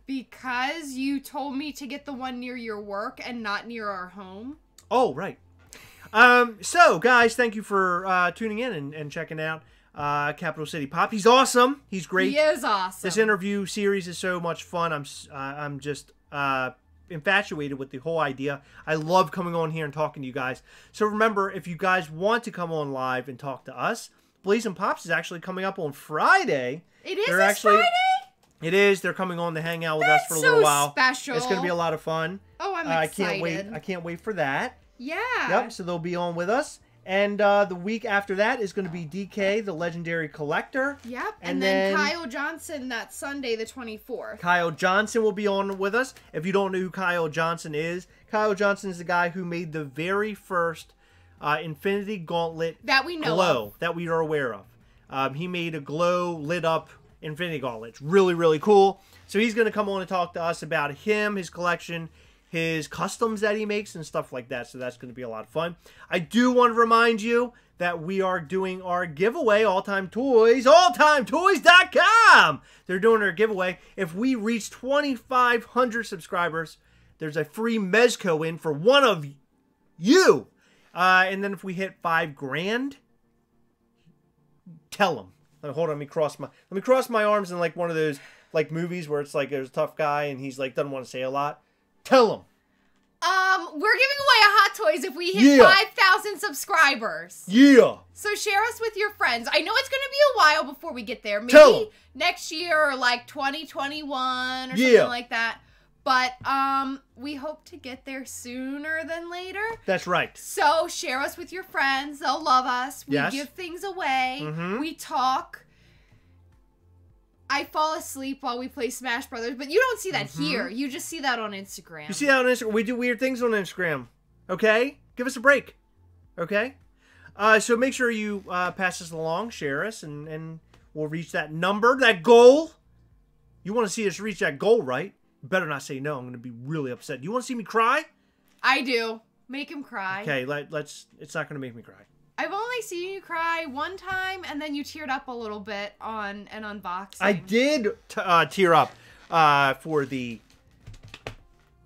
Because you told me to get the one near your work and not near our home. Oh, right. So, guys, thank you for tuning in and checking out Capital City Pop. He's awesome. He's great. He is awesome. This interview series is so much fun. I'm just infatuated with the whole idea. I love coming on here and talking to you guys. So remember, if you guys want to come on live and talk to us, Blazing Pops is actually coming up on Friday. It is this Friday? It is. They're coming on to hang out with us for a little while. Special. It's going to be a lot of fun. Oh, I'm excited. I can't wait for that. Yeah. Yep, so they'll be on with us. And the week after that is going to be DK, the legendary collector. Yep, and then Kyle Johnson that Sunday, the 24th. Kyle Johnson will be on with us. If you don't know who Kyle Johnson is the guy who made the very first Infinity Gauntlet that we know glow that we are aware of. He made a glow lit up Infinity Gauntlet. It's really, really cool. So he's going to come on and talk to us about him, his collection, his customs that he makes and stuff like that. So that's going to be a lot of fun. I do want to remind you that we are doing our giveaway, All Time Toys, alltimetoys.com. They're doing our giveaway. If we reach 2,500 subscribers, there's a free Mezco in for one of you. And then if we hit $5,000, tell them. Hold on, let me cross my arms in like one of those like movies where it's like there's a tough guy and he's like doesn't want to say a lot. Tell them. We're giving away a Hot Toys if we hit 5,000 subscribers. Yeah. So share us with your friends. I know it's going to be a while before we get there. Tell Maybe 'em. next year or like 2021 or something like that. But we hope to get there sooner than later. That's right. So share us with your friends. They'll love us. We give things away. Mm-hmm. We talk. I fall asleep while we play Smash Brothers, but you don't see that here. You just see that on Instagram. You see that on Instagram. We do weird things on Instagram. Okay? Give us a break. Okay? So make sure you pass us along, share us, and we'll reach that number, that goal. You want to see us reach that goal, right? You better not say no. I'm going to be really upset. You want to see me cry? I do. Make him cry. Okay, let's. It's not going to make me cry. I've only seen you cry one time, and then you teared up a little bit on an unboxing. I did tear up for the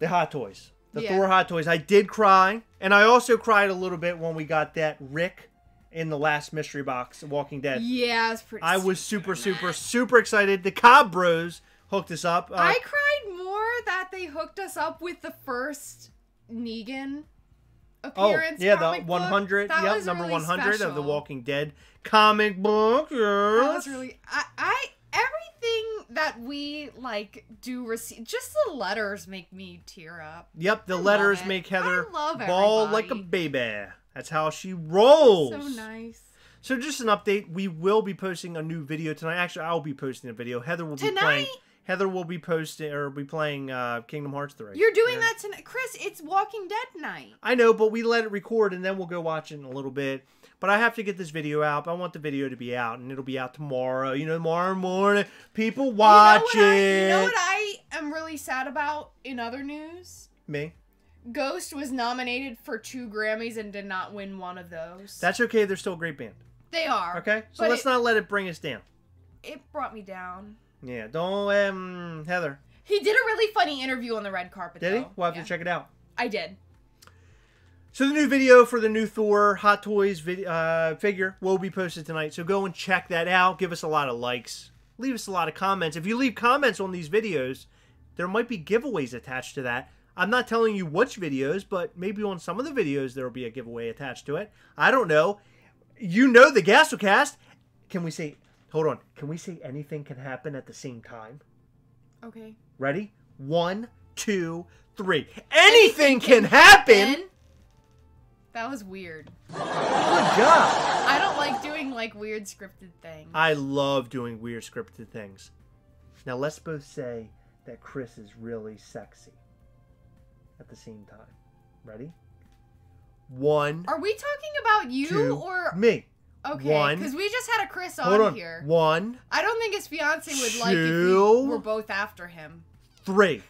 Hot Toys. The Thor Hot Toys. I did cry. And I also cried a little bit when we got that Rick in the last mystery box of Walking Dead. Yeah, it was pretty I was super excited. The Cobb Bros hooked us up. I cried more that they hooked us up with the first Negan appearance. Oh, yeah, comic the 100. Book. Yep, was number really 100 special. of the Walking Dead comic book. Yes. That was really... everything that we, like, do receive... Just the letters make me tear up. Yep, the I letters love it. make Heather I love bawl everybody. like a baby. That's how she rolls. So nice. So just an update. We will be posting a new video tonight. Actually, I'll be posting a video. Heather will be playing... Heather will be posting or be playing Kingdom Hearts 3. You're doing that tonight. Chris, it's Walking Dead night. I know, but we let it record and then we'll go watch it in a little bit. But I have to get this video out. I want the video to be out, and it'll be out tomorrow. You know, tomorrow morning. People watch it. You know what I am really sad about in other news? Me? Ghost was nominated for 2 Grammys and did not win one of those. That's okay. They're still a great band. They are. Okay? So let's not let it bring us down. It brought me down. Yeah, don't, Heather. He did a really funny interview on the red carpet, Did he? though. We'll have to check it out. I did. So the new video for the new Thor Hot Toys figure will be posted tonight. So go and check that out. Give us a lot of likes. leave us a lot of comments. If you leave comments on these videos, there might be giveaways attached to that. I'm not telling you which videos, but maybe on some of the videos there will be a giveaway attached to it. I don't know. You know the Gastlecast. Can we say, hold on, can we say anything can happen at the same time? Okay. Ready? 1, 2, 3. Anything can happen! That was weird. Good job. I don't like doing, like, weird scripted things. I love doing weird scripted things. Now let's both say that Chris is really sexy at the same time. Ready? 1. Are we talking about you 2, or me? Okay, because we just had a Chris Hold on here. 1. I don't think his fiance would 2, like if we were both after him. 3.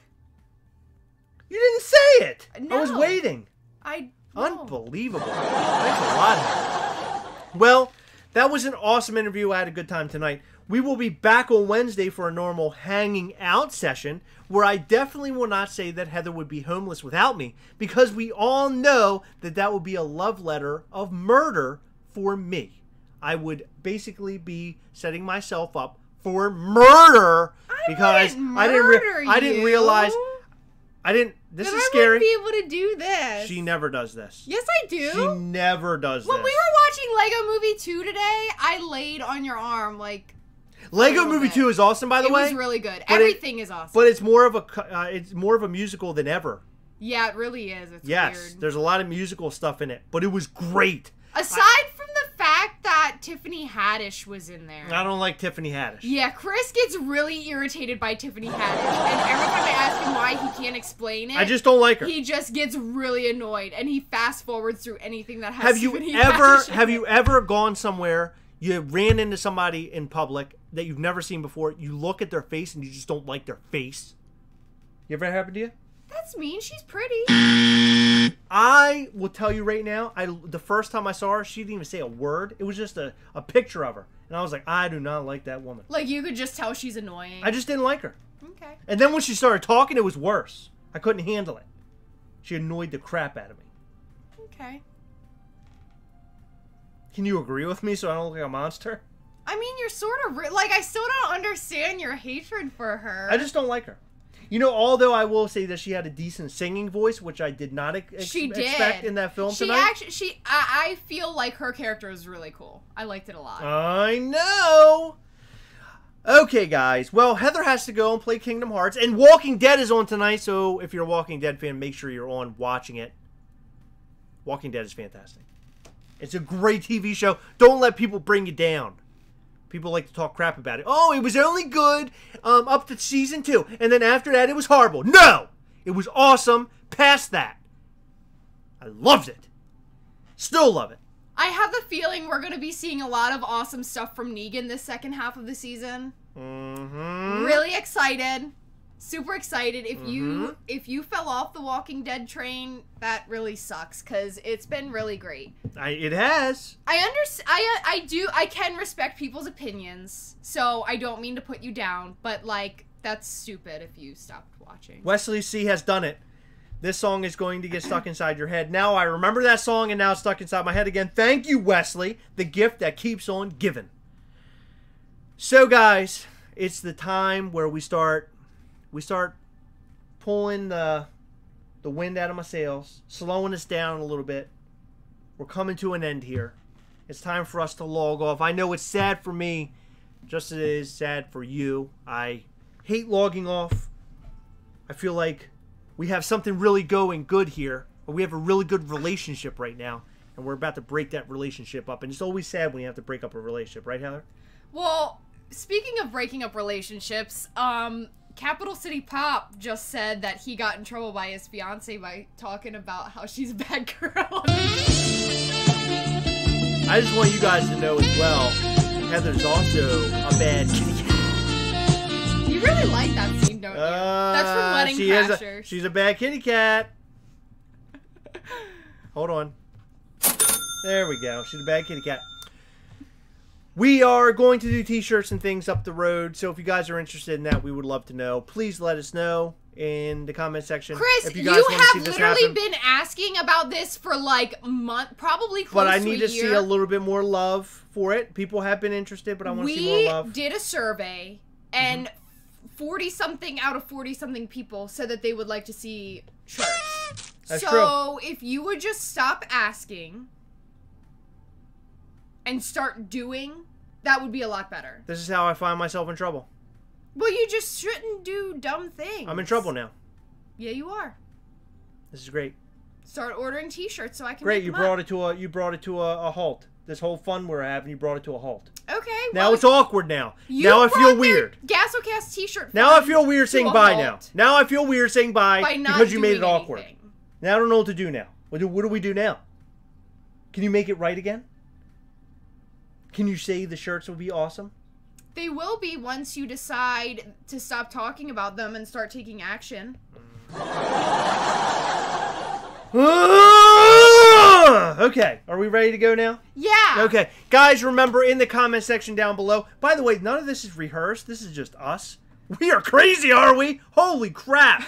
You didn't say it. No. I was waiting. No. Unbelievable. Thanks a lot. Well, that was an awesome interview. I had a good time tonight. We will be back on Wednesday for a normal hanging out session where I definitely will not say that Heather would be homeless without me, because we all know that that would be a love letter of murder for me. I would basically be setting myself up for murder because I didn't realize. This is scary. I wouldn't be able to do this. She never does this. Yes, I do. She never does when this. we were watching Lego Movie 2 today, I laid on your arm like. Lego Movie 2 is awesome, by the way. It was really good. Everything is awesome. But it's more of a musical than ever. Yeah, it really is. It's weird. There's a lot of musical stuff in it, but it was great. Aside from the fact that Tiffany Haddish was in there. I don't like Tiffany Haddish. Yeah, Chris gets really irritated by Tiffany Haddish, and every time I ask him why he can't explain it, I just don't like her. He just gets really annoyed, and he fast forwards through anything that has Tiffany Haddish in it. Have you ever gone somewhere, you ran into somebody in public that you've never seen before, you look at their face and you just don't like their face? You ever happened to you? That's mean. She's pretty. I will tell you right now, the first time I saw her, she didn't even say a word. It was just a picture of her. And I was like, I do not like that woman. Like, you could just tell she's annoying. I just didn't like her. Okay. And then when she started talking, it was worse. I couldn't handle it. She annoyed the crap out of me. Okay. Can you agree with me so I don't look like a monster? I mean, you're sort of... like, I still don't understand your hatred for her. I just don't like her. You know, although I will say that she had a decent singing voice, which I did not expect in that film tonight. I feel like her character was really cool. I liked it a lot. I know. Okay, guys. Well, Heather has to go and play Kingdom Hearts, and Walking Dead is on tonight, so if you're a Walking Dead fan, make sure you're on watching it. Walking Dead is fantastic. It's a great TV show. Don't let people bring you down. People like to talk crap about it. Oh, it was only good up to season 2. And then after that, it was horrible. No! It was awesome past that. I loved it. Still love it. I have the feeling we're going to be seeing a lot of awesome stuff from Negan this second half of the season. Mm-hmm. Really excited. Super excited. If you fell off the Walking Dead train, that really sucks, because it's been really great. It has. I can respect people's opinions, so I don't mean to put you down, but like, that's stupid if you stopped watching. Wesley C has done it. This song is going to get stuck inside your head. Now I remember that song, and now it's stuck inside my head again. Thank you, Wesley. The gift that keeps on giving. So, guys, it's the time where we start pulling the wind out of my sails, slowing us down a little bit. We're coming to an end here. It's time for us to log off. I know it's sad for me, just as it is sad for you. I hate logging off. I feel like we have something really going good here. Or we have a really good relationship right now, and we're about to break that relationship up. And it's always sad when you have to break up a relationship, right, Heather? Well, speaking of breaking up relationships, Capital City Pop just said that he got in trouble by his fiance by talking about how she's a bad girl. I just want you guys to know as well, Heather's also a bad kitty cat. You really like that scene, don't you? That's from Wedding Crashers. She's a bad kitty cat. Hold on. There we go. She's a bad kitty cat. We are going to do t-shirts and things up the road, so if you guys are interested in that, we would love to know. Please let us know. in the comment section. Chris, if you guys wanna see have this literally happen. been asking about this for like a month, probably close But I to need a to year. see a little bit more love for it. People have been interested, but I want to see more love. We did a survey, and 40-something out of 40-something people said that they would like to see shirts. That's so if you would just stop asking and start doing, that would be a lot better. This is how I find myself in trouble. Well, you just shouldn't do dumb things. I'm in trouble now. Yeah, you are. This is great. Start ordering T-shirts so I can. Great, make you them brought up. it to a halt. This whole fun we're having, you brought it to a halt. Okay. Now well, it's awkward now. you Now I feel brought the weird. Gastlecast T-shirt. Now I fun feel weird to saying a bye halt now. Now I feel weird saying bye by not because you made it doing awkward. anything. Now I don't know what to do now. What do we do now? Can you make it right again? Can you say the shirts will be awesome? They will be once you decide to stop talking about them and start taking action. Okay, are we ready to go now? Yeah. Okay, guys, remember in the comment section down below. By the way, none of this is rehearsed. This is just us. We are crazy, are we? Holy crap.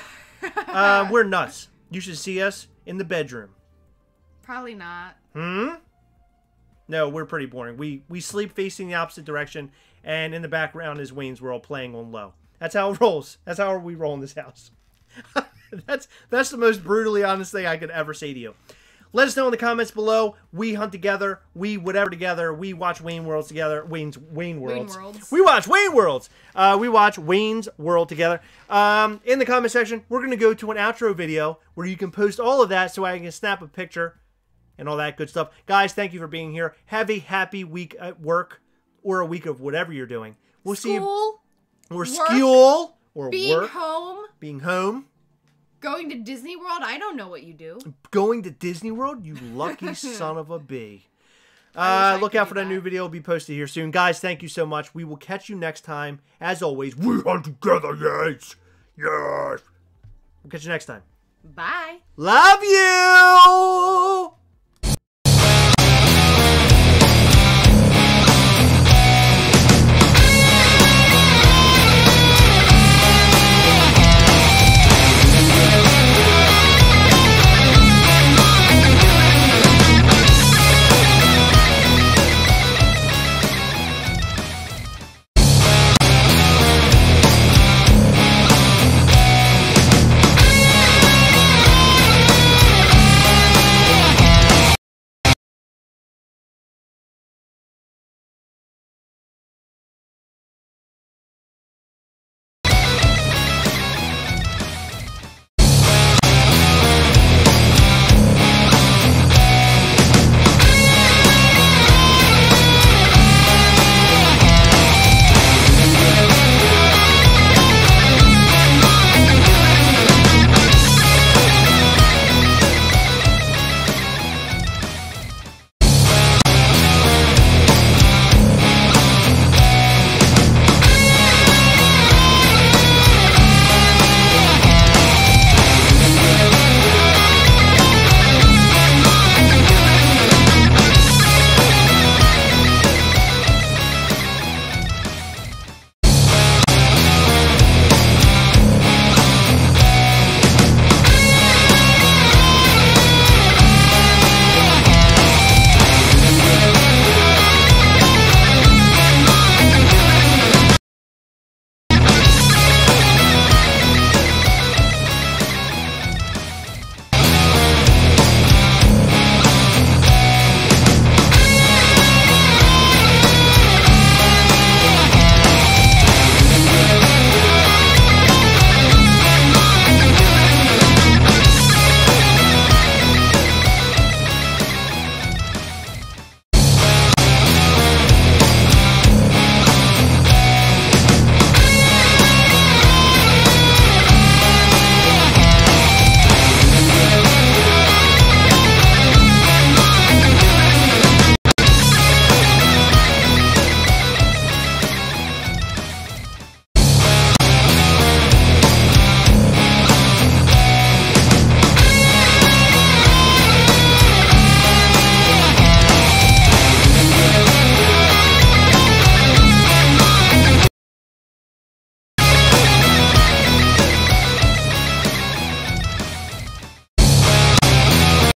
We're nuts. You should see us in the bedroom. Probably not. No, we're pretty boring. We sleep facing the opposite direction, and in the background is Wayne's World playing on low. That's how it rolls. That's how we roll in this house. That's the most brutally honest thing I could ever say to you. Let us know in the comments below. We hunt together. We whatever together. We watch Wayne Worlds together. Wayne Worlds. We watch Wayne Worlds. We watch Wayne's World together. In the comment section, we're going to go to an outro video where you can post all of that so I can snap a picture and all that good stuff. Guys, thank you for being here. Have a happy week at work or a week of whatever you're doing. We'll see you. Or school. Or being work. home. Being home. Going to Disney World. I don't know what you do. Going to Disney World? You lucky son of a bee. Look out for that new video. It'll be posted here soon. Guys, thank you so much. We will catch you next time. As always, we hunt together, yes. Yes. We'll catch you next time. Bye. Love you!